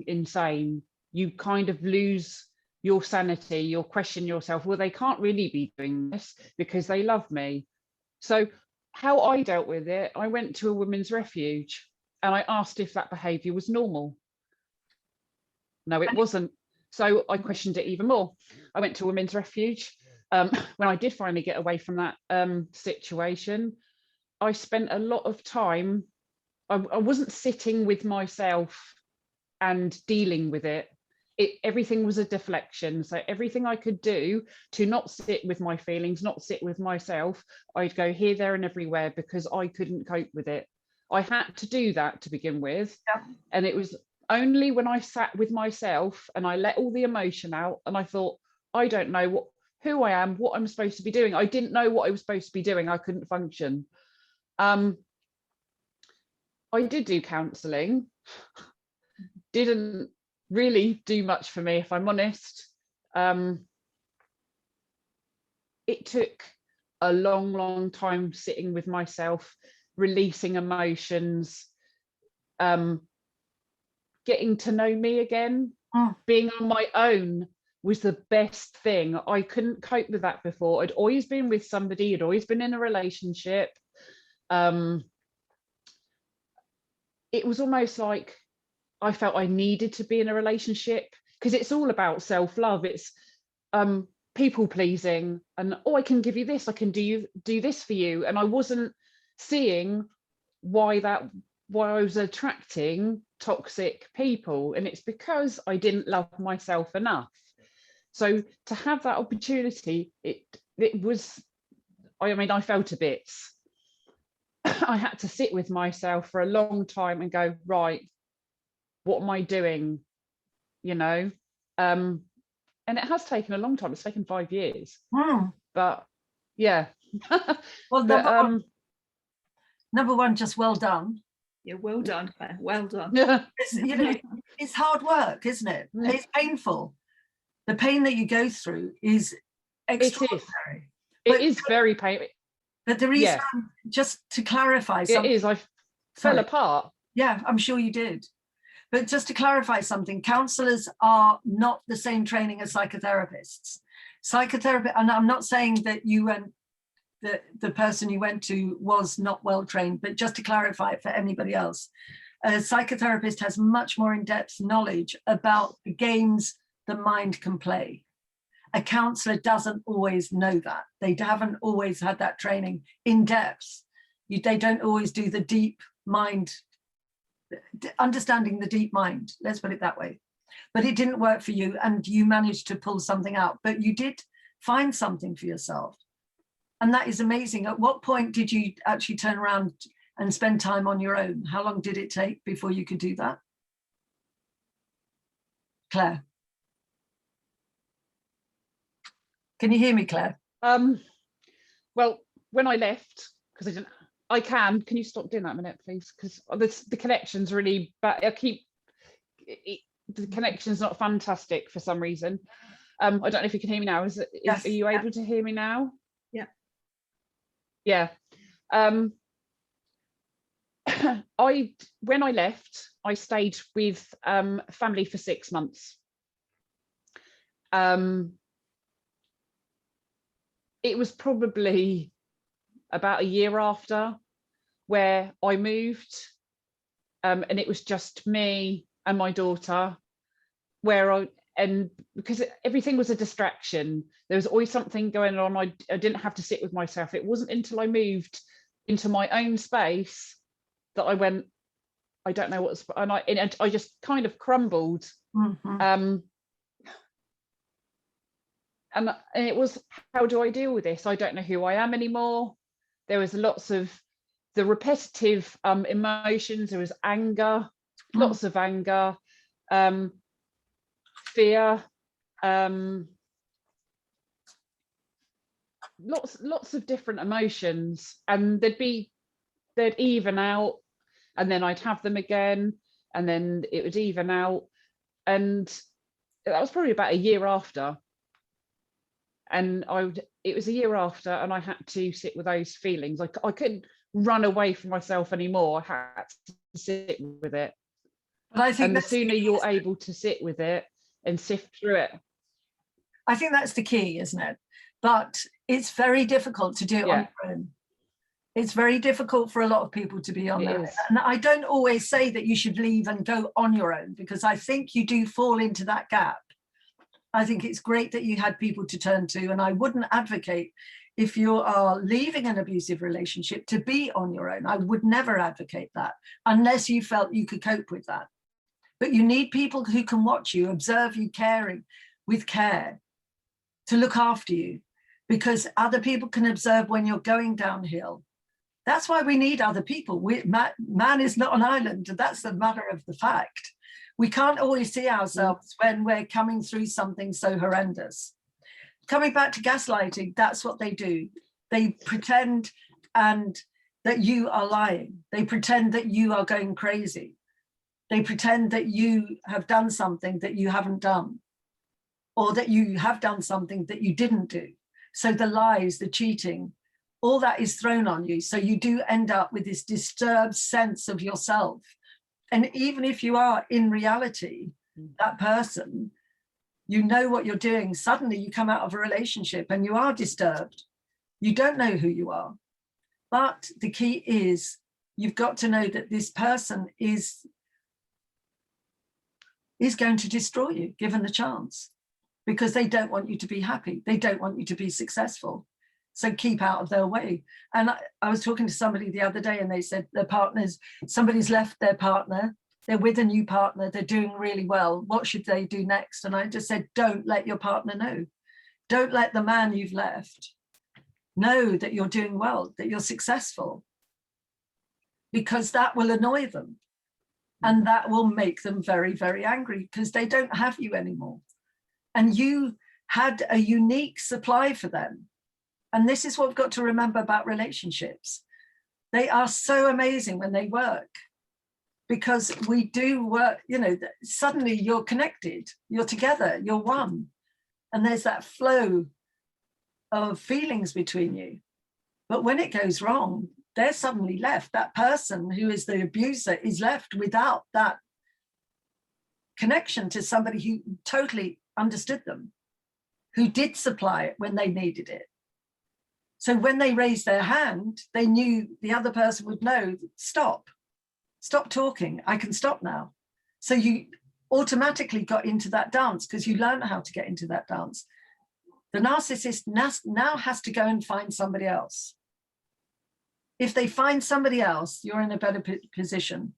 insane. You kind of lose your sanity, you'll question yourself, well, they can't really be doing this because they love me. So how I dealt with it, I went to a women's refuge and I asked if that behaviour was normal. No, it wasn't. So I questioned it even more. I went to a women's refuge. When I did finally get away from that situation, I spent a lot of time, I wasn't sitting with myself and dealing with it. Everything was a deflection. So everything I could do to not sit with my feelings, not sit with myself, I'd go here, there and everywhere because I couldn't cope with it. I had to do that to begin with. Yeah. And it was only when I sat with myself and I let all the emotion out and I thought, I don't know who I am, what I'm supposed to be doing. I didn't know what I was supposed to be doing. I couldn't function. I did do counselling. Didn't really do much for me, if I'm honest. It took a long time sitting with myself, releasing emotions, getting to know me again. Being on my own was the best thing. I couldn't cope with that before. I'd always been with somebody, I'd always been in a relationship. It was almost like I felt I needed to be in a relationship because it's all about self-love. It's people pleasing and, oh, I can give you this, I can do this for you. And I wasn't seeing why I was attracting toxic people. And it's because I didn't love myself enough. So to have that opportunity, it was, I mean, I fell to bits. I had to sit with myself for a long time and go, right, what am I doing? You know, and it has taken a long time. It's taken 5 years, Mm. but yeah. Well, But, number one, just well done. Yeah, well done, Claire. Well done. It's, you know, it's hard work, isn't it? Mm. It's painful. The pain that you go through is extraordinary. It is very painful. But the reason, Yeah. just to clarify It something. is. I fell apart. Yeah, I'm sure you did. But just to clarify something, counsellors are not the same training as psychotherapists. Psychotherapy, and I'm not saying that you went, the person you went to was not well trained, but just to clarify it for anybody else, a psychotherapist has much more in-depth knowledge about the games the mind can play. A counsellor doesn't always know that. They haven't always had that training in depth. They don't always do the deep mind, understanding the deep mind, let's put it that way. But it didn't work for you, and you managed to pull something out, but you did find something for yourself. And that is amazing. At what point did you actually turn around and spend time on your own? How long did it take before you could do that? Claire? Can you hear me, Claire? Well, when I left, because can you stop doing that a minute, please? Because the connection's really bad. The connection's not fantastic for some reason. I don't know if you can hear me now. Yes. Are you able to hear me now? Yeah. Yeah. When I left, I stayed with family for 6 months. It was probably about a year after where I moved, and it was just me and my daughter, and because everything was a distraction, there was always something going on. I didn't have to sit with myself. It wasn't until I moved into my own space that I went, I don't know what's, and I just kind of crumbled. Mm-hmm. And it was, how do I deal with this? I don't know who I am anymore. There was lots of the repetitive emotions. There was anger, lots of anger, fear, lots of different emotions, and they'd even out, and then I'd have them again, and then it would even out, and that was probably about a year after. And it was a year after, and I had to sit with those feelings. I couldn't run away from myself anymore. I had to sit with it. But I think the sooner you're able to sit with it and sift through it. I think that's the key, isn't it? But it's very difficult to do it on your own. It's very difficult for a lot of people to be on their own. And I don't always say that you should leave and go on your own, because I think you do fall into that gap. I think it's great that you had people to turn to, and I wouldn't advocate, if you are leaving an abusive relationship, to be on your own. I would never advocate that unless you felt you could cope with that. But you need people who can watch you, observe you, caring with care, to look after you, because other people can observe when you're going downhill. That's why we need other people. Man is not an island, and that's the matter of the fact. We can't always see ourselves when we're coming through something so horrendous. Coming back to gaslighting, that's what they do. They pretend that you are lying. They pretend that you are going crazy. They pretend that you have done something that you haven't done, or that you have done something that you didn't do. So the lies, the cheating, all that is thrown on you. So you do end up with this disturbed sense of yourself. And even if you are in reality that person, you know what you're doing, suddenly you come out of a relationship and you are disturbed. You don't know who you are. But the key is, you've got to know that this person is going to destroy you, given the chance, because they don't want you to be happy. They don't want you to be successful. So keep out of their way. And I was talking to somebody the other day, and they said their partners, somebody's left their partner, they're with a new partner, they're doing really well. What should they do next? And I just said, don't let your partner know. Don't let the man you've left know that you're doing well, that you're successful, because that will annoy them. And that will make them very, very angry, because they don't have you anymore. and you had a unique supply for them. And this is what we've got to remember about relationships. They are so amazing when they work, because we do work, you know, suddenly you're connected, you're together, you're one. And there's that flow of feelings between you. But when it goes wrong, they're suddenly left. That person who is the abuser is left without that connection to somebody who totally understood them, who did supply it when they needed it. So when they raised their hand, they knew the other person would know, stop talking, I can stop now. So you automatically got into that dance because you learned how to get into that dance. The narcissist now has to go and find somebody else. If they find somebody else, you're in a better position.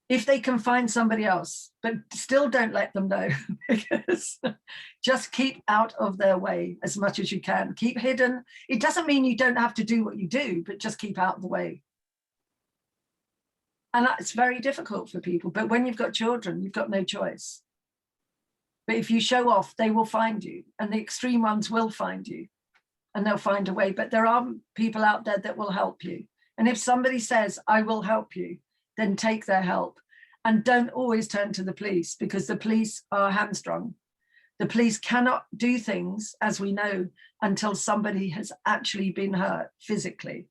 If they can find somebody else, but still don't let them know, because just keep out of their way as much as you can. Keep hidden. It doesn't mean you don't have to do what you do, but just keep out of the way. And it's very difficult for people. But when you've got children, you've got no choice. But if you show off, they will find you, and the extreme ones will find you, and they'll find a way. But there are people out there that will help you. And if somebody says, I will help you, then take their help. And don't always turn to the police, because the police are hamstrung. The police cannot do things, as we know, until somebody has actually been hurt physically,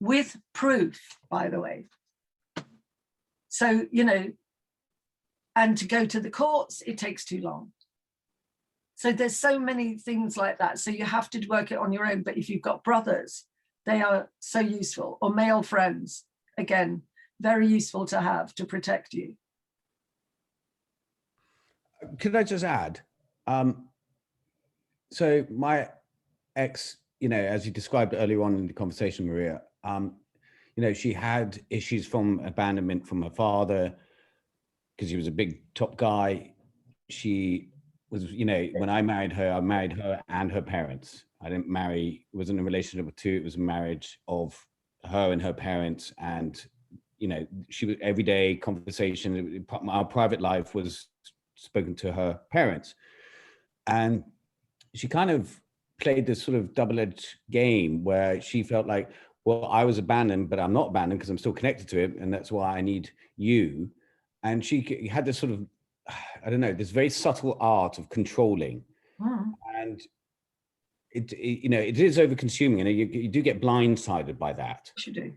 with proof, by the way. So, you know, and to go to the courts, it takes too long. So there's so many things like that. So you have to work it on your own. But if you've got brothers, they are so useful, or male friends, again, very useful to have to protect you. Could I just add? So my ex, you know, as you described earlier on in the conversation, Maria, you know, she had issues from abandonment from her father because he was a big top guy. She was, you know, when I married her and her parents. I didn't marry, it wasn't a relationship of two, it was a marriage of her and her parents. And you know, she was everyday conversation. Our private life was spoken to her parents. And she kind of played this sort of double-edged game where she felt like, well, I was abandoned, but I'm not abandoned because I'm still connected to him. And that's why I need you. And she had this sort of, I don't know, this very subtle art of controlling. And it you know, it is over-consuming, and you do get blindsided by that. You do.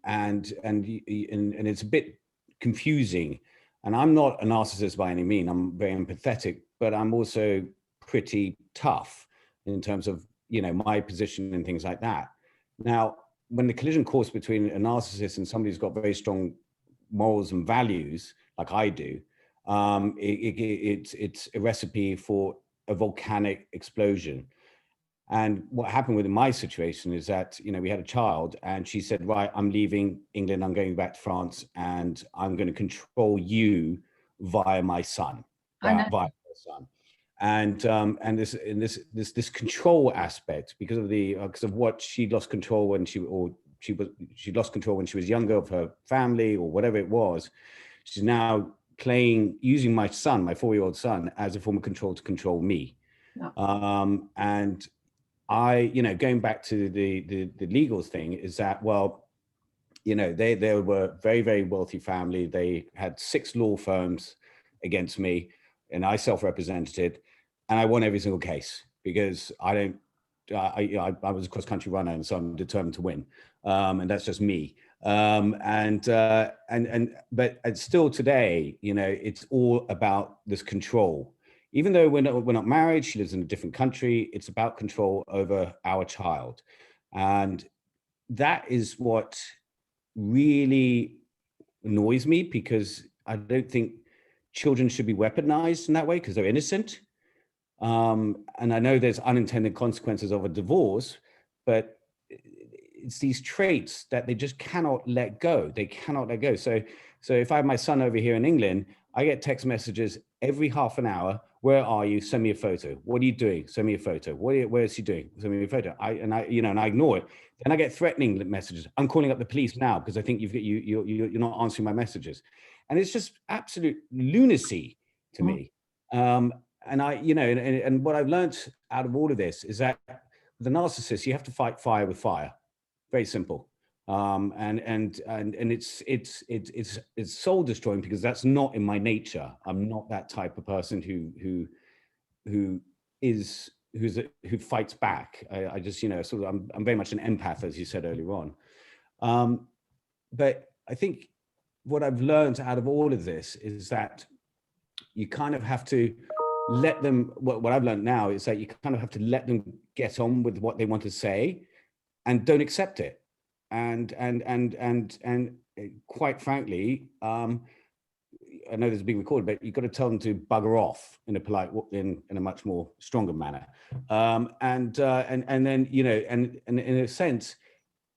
And it's a bit confusing. And I'm not a narcissist by any means. I'm very empathetic, but I'm also pretty tough in terms of, you know, my position and things like that. Now, when the collision course between a narcissist and somebody who's got very strong morals and values, like I do, it's a recipe for a volcanic explosion. And what happened within my situation is that, you know, we had a child and she said, right, I'm leaving England, I'm going back to France, and I'm going to control you via my son, via my son. And this control aspect, because of what she lost control when she lost control when she was younger of her family or whatever it was. She's now using my son, my 4-year-old son, as a form of control to control me. Yeah. And I, you know, going back to the legal thing is that, well, you know, they were very, very wealthy family. They had 6 law firms against me, and I self-represented, and I won every single case because I was a cross-country runner, and so I'm determined to win. And that's just me. But still today, you know, it's all about this control. Even though we're not married, she lives in a different country, it's about control over our child. And that is what really annoys me, because I don't think children should be weaponized in that way because they're innocent. And I know there's unintended consequences of a divorce, but it's these traits that they just cannot let go. They cannot let go. So if I have my son over here in England, I get text messages every half an hour. Where are you? Send me a photo. What are you doing? Send me a photo. Where is he doing? Send me a photo. I ignore it. Then I get threatening messages. I'm calling up the police now because I think you're not answering my messages. And it's just absolute lunacy to me. and I, you know, and what I've learned out of all of this is that the narcissist, you have to fight fire with fire. Very simple. And it's soul destroying, because that's not in my nature. I'm not that type of person who fights back. I just, you know, sort of, I'm very much an empath, as you said earlier on. But I think what I've learned out of all of this is that you kind of have to let them, what I've learned now is that you kind of have to let them get on with what they want to say, and don't accept it. And quite frankly, I know this is being recorded, but you've got to tell them to bugger off in a polite, in a much more stronger manner. And then, you know, and in a sense,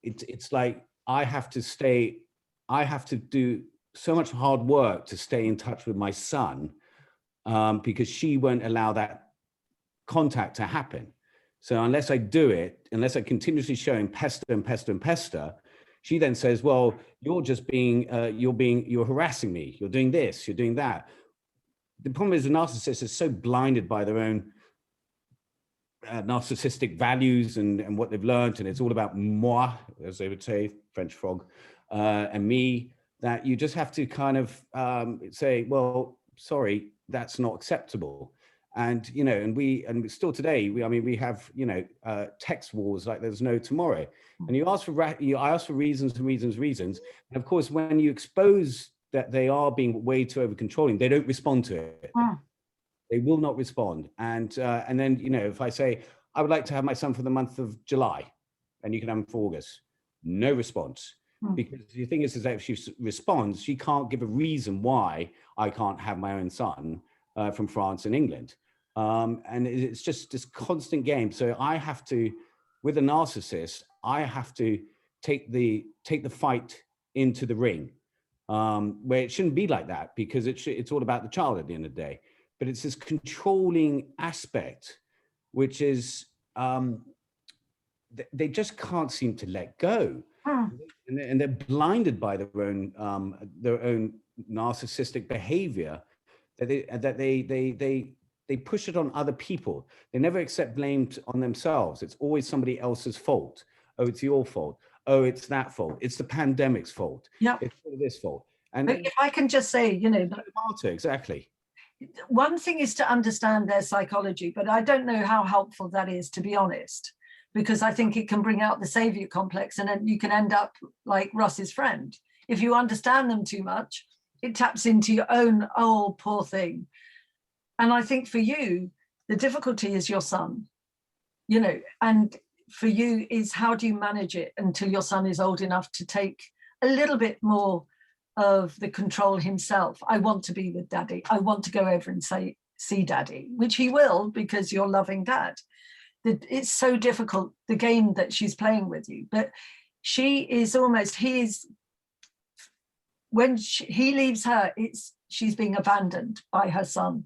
it's like I have to do so much hard work to stay in touch with my son, because she won't allow that contact to happen. So unless I do it, unless I continuously show him pester and pester and pester, she then says, well, you're just being, you're harassing me. You're doing this, you're doing that. The problem is the narcissist is so blinded by their own narcissistic values and what they've learned. And it's all about moi, as they would say, French frog, and me, that you just have to kind of say, well, sorry, that's not acceptable. And, you know, and still today, we have, you know, text wars like there's no tomorrow. And I ask for reasons and reasons. And of course, when you expose that they are being way too over controlling, they don't respond to it. They will not respond. And then, you know, if I say, I would like to have my son for the month of July, and you can have him for August, no response. Because the thing is that if she responds, she can't give a reason why I can't have my own son from France and England. And it's just this constant game. So I have to, with a narcissist, I have to take the fight into the ring, where it shouldn't be like that, because it's all about the child at the end of the day. But it's this controlling aspect, which is they just can't seem to let go. And they're blinded by their own narcissistic behavior, that they push it on other people. They never accept blame on themselves. It's always somebody else's fault. Oh, it's your fault. Oh, it's that fault. It's the pandemic's fault. Yeah, it's this fault. And but if I can just say, you know, exactly. One thing is to understand their psychology, but I don't know how helpful that is, to be honest, because I think it can bring out the savior complex, and then you can end up like Russ's friend. If you understand them too much, it taps into your own, oh, poor thing. And I think for you, the difficulty is your son, you know, and for you is how do you manage it until your son is old enough to take a little bit more of the control himself. I want to be with daddy. I want to go over and see daddy, which he will, because you're loving dad. It's so difficult, the game that she's playing with you, but she is almost, when he leaves her, she's being abandoned by her son.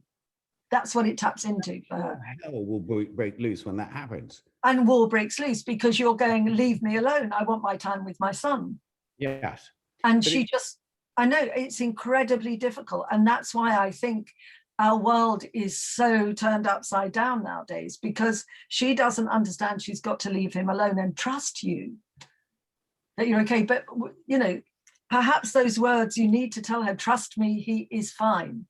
That's what it taps into for her. Hell will break loose when that happens. And war breaks loose because you're going, leave me alone. I want my time with my son. Yes. And but she just, I know it's incredibly difficult. And that's why I think our world is so turned upside down nowadays, because she doesn't understand she's got to leave him alone and trust you that you're okay. But, you know, perhaps those words you need to tell her, trust me, he is fine.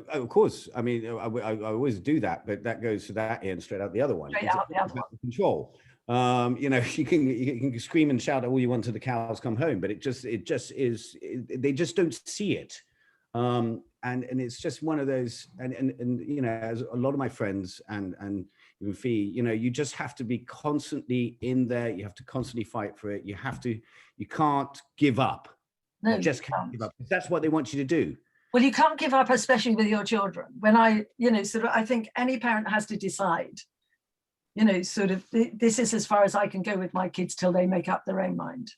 Of course, I mean, I always do that, but that goes to that end straight out the other one. Straight out the other one. Control. You know, you can scream and shout all you want till the cows come home, but it just is. They just don't see it, and it's just one of those. And you know, as a lot of my friends and even Fee, you know, you just have to be constantly in there. You have to constantly fight for it. You can't give up. No, you just can't give up. That's what they want you to do. Well, you can't give up, especially with your children. When I think any parent has to decide, you know, sort of, this is as far as I can go with my kids till they make up their own mind.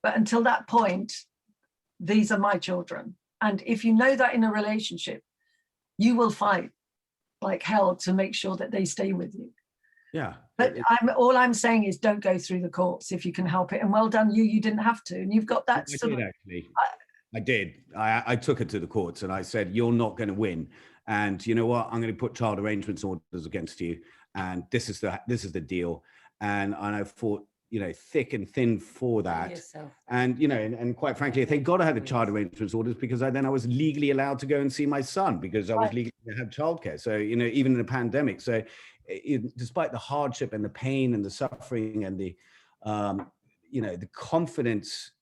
But until that point, these are my children. And if you know that in a relationship, you will fight like hell to make sure that they stay with you. Yeah. But all I'm saying is don't go through the courts if you can help it. And well done, you didn't have to. And you've got that sort of... Actually. I did. I took it to the courts and I said, you're not going to win. and you know what, I'm going to put child arrangements orders against you, and this is the deal. And I fought, you know, thick and thin for that. And, you know, and quite frankly, thank God I had the child arrangements orders, because then I was legally allowed to go and see my son, because I was legally to have childcare. So, you know, even in the pandemic. So despite the hardship and the pain and the suffering and the, you know, the confidence,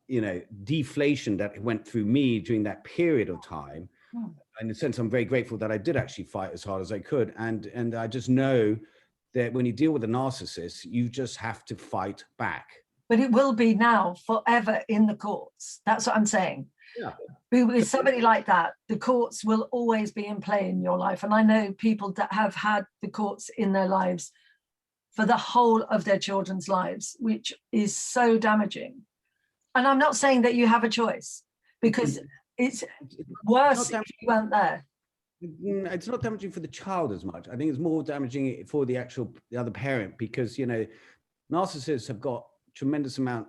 you know, deflation that went through me during that period of time, in a sense, I'm very grateful that I did actually fight as hard as I could. And I just know that when you deal with a narcissist, you just have to fight back. But it will be now forever in the courts. That's what I'm saying. Yeah. With somebody like that, the courts will always be in play in your life. And I know people that have had the courts in their lives for the whole of their children's lives, which is so damaging. And I'm not saying that you have a choice, because it's worse if you weren't there. It's not damaging for the child as much. I think it's more damaging for the other parent, because, you know, narcissists have got tremendous amount.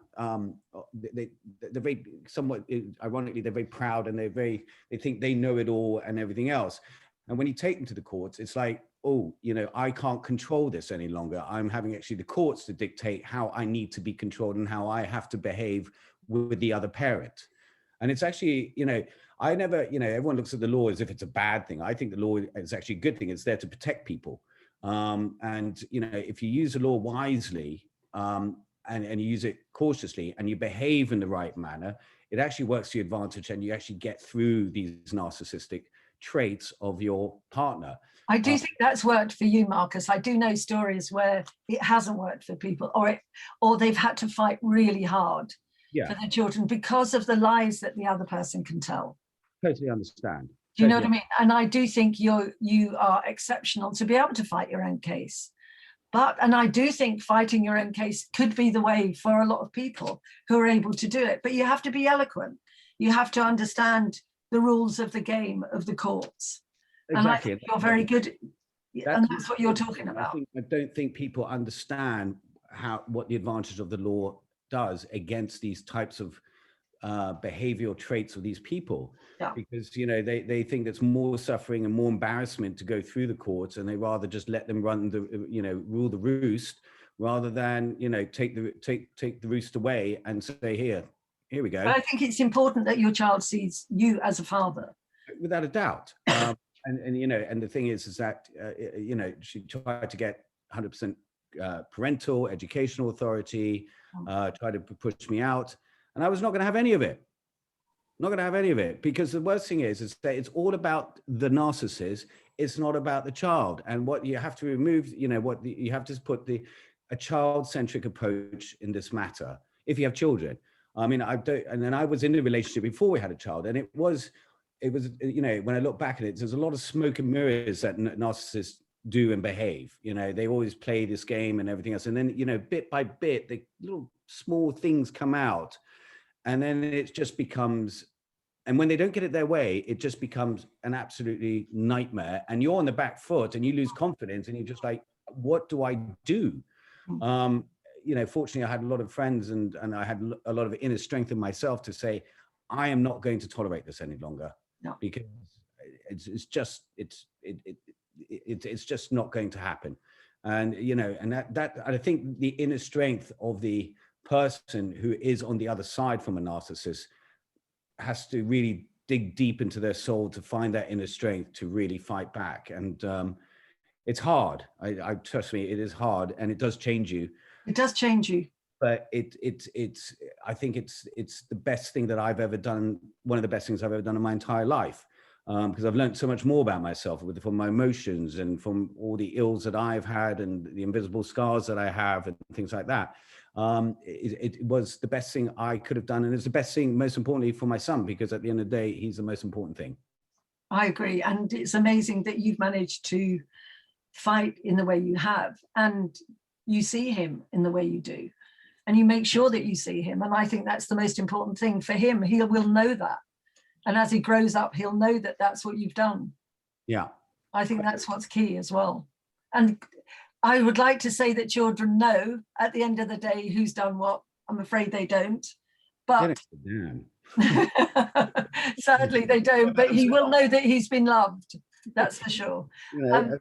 They're very, somewhat ironically, they're very proud, and they think they know it all and everything else. And when you take them to the courts, it's like, oh, you know, I can't control this any longer. I'm having actually the courts to dictate how I need to be controlled and how I have to behave with the other parent. And it's actually, you know, I never, you know, everyone looks at the law as if it's a bad thing. I think the law is actually a good thing. It's there to protect people. And, you know, if you use the law wisely, and you use it cautiously, and you behave in the right manner, it actually works to your advantage, and you actually get through these narcissistic traits of your partner. I do think that's worked for you, Marcus. I do know stories where it hasn't worked for people, or they've had to fight really hard for their children because of the lies that the other person can tell. Totally understand. Do you know what I mean? And I do think you are exceptional to be able to fight your own case. And I do think fighting your own case could be the way for a lot of people who are able to do it. But you have to be eloquent. You have to understand the rules of the game of the courts. Exactly. And I think you're very good. And that's what you're talking about. I don't think people understand what the advantage of the law does against these types of behavioral traits of these people. Because, you know, they think it's more suffering and more embarrassment to go through the courts, and they rather just let them run rule the roost, rather than, you know, take the roost away and say, here we go. But I think it's important that your child sees you as a father, without a doubt. And you know, and the thing is that you know, she tried to get 100% parental educational authority, tried to push me out, and I was not going to have any of it. Not going to have any of it, because the worst thing is that it's all about the narcissist. It's not about the child. And what you have to remove, you know, you have to put a child-centric approach in this matter. If you have children, I mean, and then I was in a relationship before we had a child, and it was, you know, when I look back at it, there's a lot of smoke and mirrors that narcissists do and behave. You know, they always play this game and everything else, and then, you know, bit by bit, the little small things come out. And then it just becomes, and when they don't get it their way, it just becomes an absolutely nightmare. And you're on the back foot, and you lose confidence, and you're just like, what do I do? You know, fortunately, I had a lot of friends, and I had a lot of inner strength in myself to say, I am not going to tolerate this any longer. No. Because it's just not going to happen. And, you know, and that I think the inner strength of the person who is on the other side from a narcissist has to really dig deep into their soul to find that inner strength to really fight back. And it's hard. I trust me, it is hard, and it does change you. It does change you. But it's I think it's the best thing that I've ever done. One of the best things I've ever done in my entire life, because I've learned so much more about myself from my emotions and from all the ills that I've had and the invisible scars that I have and things like that. It was the best thing I could have done, and it's the best thing, most importantly, for my son, because at the end of the day, he's the most important thing. I agree, and it's amazing that you've managed to fight in the way you have, and you see him in the way you do, and you make sure that you see him. And I think that's the most important thing for him. He will know that, and as he grows up, he'll know that that's what you've done. Yeah, I think that's what's key as well. And I would like to say that children know at the end of the day who's done what. I'm afraid they don't. But Sadly, they don't, but he will know that he's been loved. That's for sure. You know,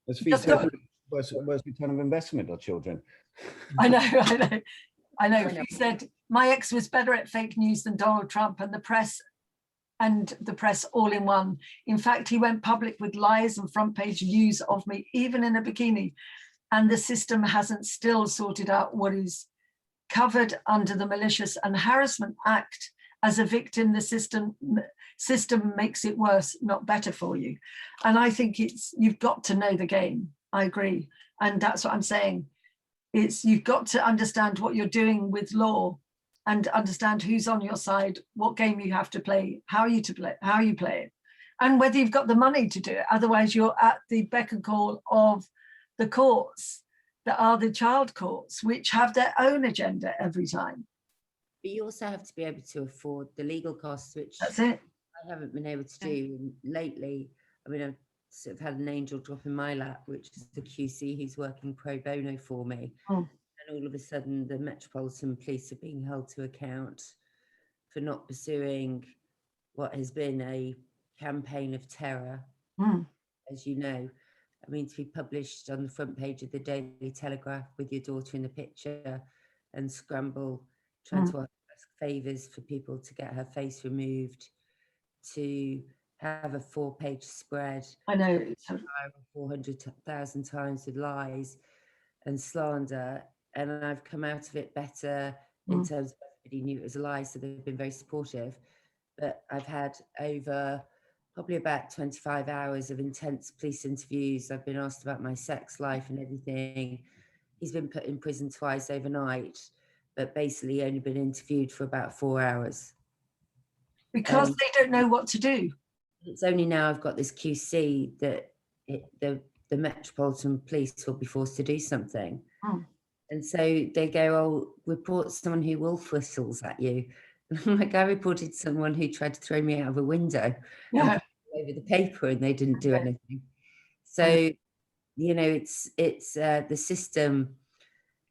that's just got- worst return of investment are children. I know. He said, my ex was better at fake news than Donald Trump and the press all in one. In fact, he went public with lies and front page views of me, even in a bikini. And the system hasn't still sorted out what is covered under the Malicious and Harassment Act. As a victim, the system makes it worse, not better for you. And I think you've got to know the game. I agree. And that's what I'm saying. You've got to understand what you're doing with law and understand who's on your side, what game you have to play, how you play it, and whether you've got the money to do it. Otherwise, you're at the beck and call of the courts that are the child courts, which have their own agenda every time. But you also have to be able to afford the legal costs, which That's it. I haven't been able to do lately. I mean, I've sort of had an angel drop in my lap, which is the QC who's working pro bono for me. Oh. And all of a sudden, the Metropolitan Police are being held to account for not pursuing what has been a campaign of terror, as you know. I mean, to be published on the front page of the Daily Telegraph with your daughter in the picture and scramble, trying to ask favours for people to get her face removed, to have a 4-page spread. I know. 400,000 times with lies and slander. And I've come out of it better in terms of everybody knew it was a lie, so they've been very supportive. But I've had over probably about 25 hours of intense police interviews. I've been asked about my sex life and everything. He's been put in prison twice overnight, but basically only been interviewed for about 4 hours. Because they don't know what to do. It's only now I've got this QC that the Metropolitan Police will be forced to do something. And so they go, oh, report someone who wolf whistles at you. And I'm like, I reported someone who tried to throw me out of a window over the paper, and they didn't do anything. So, you know, it's the system.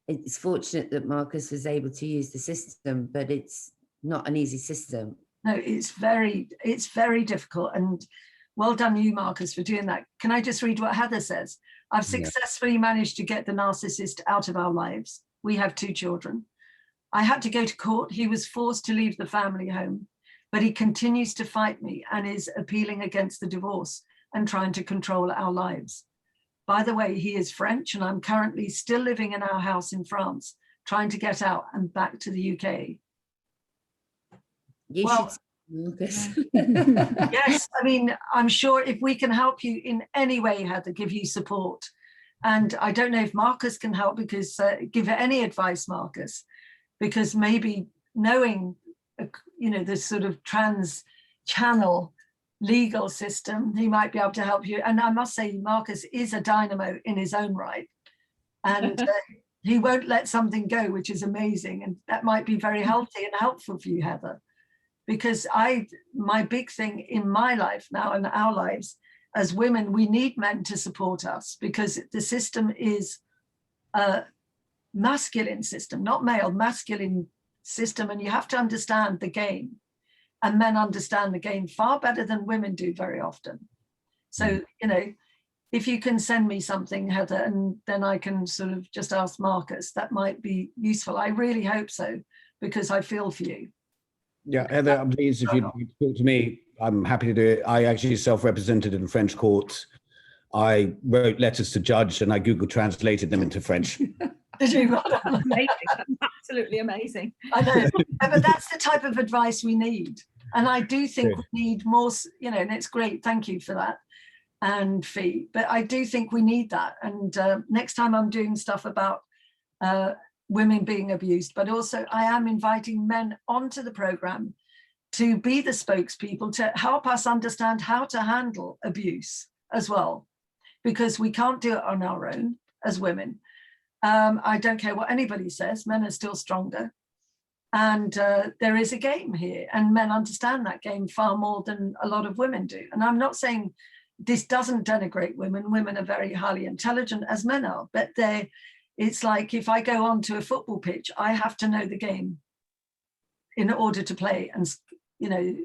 It's fortunate that Marcus was able to use the system, but it's not an easy system. No, it's very difficult. And well done you, Marcus, for doing that. Can I just read what Heather says? I've successfully managed to get the narcissist out of our lives. We have 2 children. I had to go to court. He was forced to leave the family home, but he continues to fight me and is appealing against the divorce and trying to control our lives. By the way, he is French, and I'm currently still living in our house in France, trying to get out and back to the UK. You should, Marcus. Yes, I mean, I'm sure if we can help you in any way, Heather, give you support. And I don't know if Marcus can help, because give any advice, Marcus, because maybe knowing, you know, this sort of trans channel legal system, he might be able to help you. And I must say, Marcus is a dynamo in his own right. And he won't let something go, which is amazing. And that might be very healthy and helpful for you, Heather. Because my big thing in my life now and our lives as women, we need men to support us, because the system is a masculine system, not male, masculine system. And you have to understand the game, and men understand the game far better than women do very often. So, you know, if you can send me something, Heather, and then I can sort of just ask Marcus, that might be useful. I really hope so, because I feel for you. Yeah, Heather, please, if you talk to me, I'm happy to do it. I actually self-represented in French courts. I wrote letters to judge, and I Google translated them into French. Did you? Amazing. Absolutely amazing. I know, but that's the type of advice we need. And I do think we need more, you know, and it's great. Thank you for that. And Fee, but I do think we need that. And next time I'm doing stuff about women being abused, but also I am inviting men onto the program to be the spokespeople to help us understand how to handle abuse as well, because we can't do it on our own as women. I don't care what anybody says, men are still stronger. And there is a game here, and men understand that game far more than a lot of women do. And I'm not saying this doesn't denigrate women. Women are very highly intelligent, as men are, but it's like if I go onto a football pitch, I have to know the game in order to play. And you know,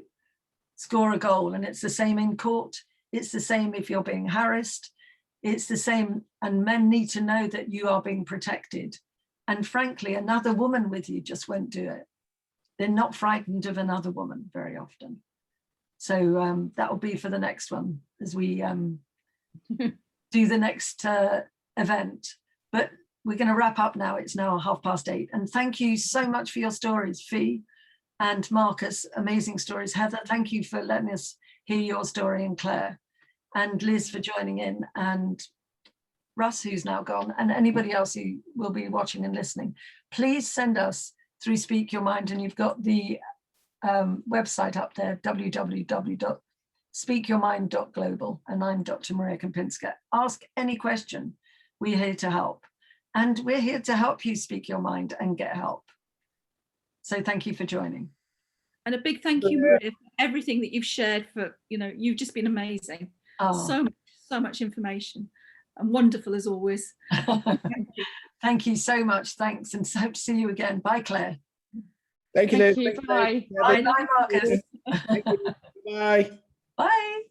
score a goal. And it's the same in court. It's the same if you're being harassed. It's the same. And men need to know that you are being protected. And frankly, another woman with you just won't do it. They're not frightened of another woman very often. So that will be for the next one as we do the next event. But we're going to wrap up now. It's now 8:30. And thank you so much for your stories, Fee and Marcus. Amazing stories. Heather, thank you for letting us hear your story, and Claire, and Liz for joining in, and Russ, who's now gone, and anybody else who will be watching and listening. Please send us through Speak Your Mind, and you've got the website up there, www.speakyourmind.global, and I'm Dr. Maria Kempinska. Ask any question. We're here to help, and we're here to help you speak your mind and get help. So thank you for joining. And a big thank you, Maria, for everything that you've shared. For, you know, you've just been amazing. So much information, and wonderful as always. Thank you. Thank you so much. Thanks, and hope to see you again. Bye, Claire. Thank you, Thank Liz. you. Bye. Bye, Marcus. Bye. Bye. Bye.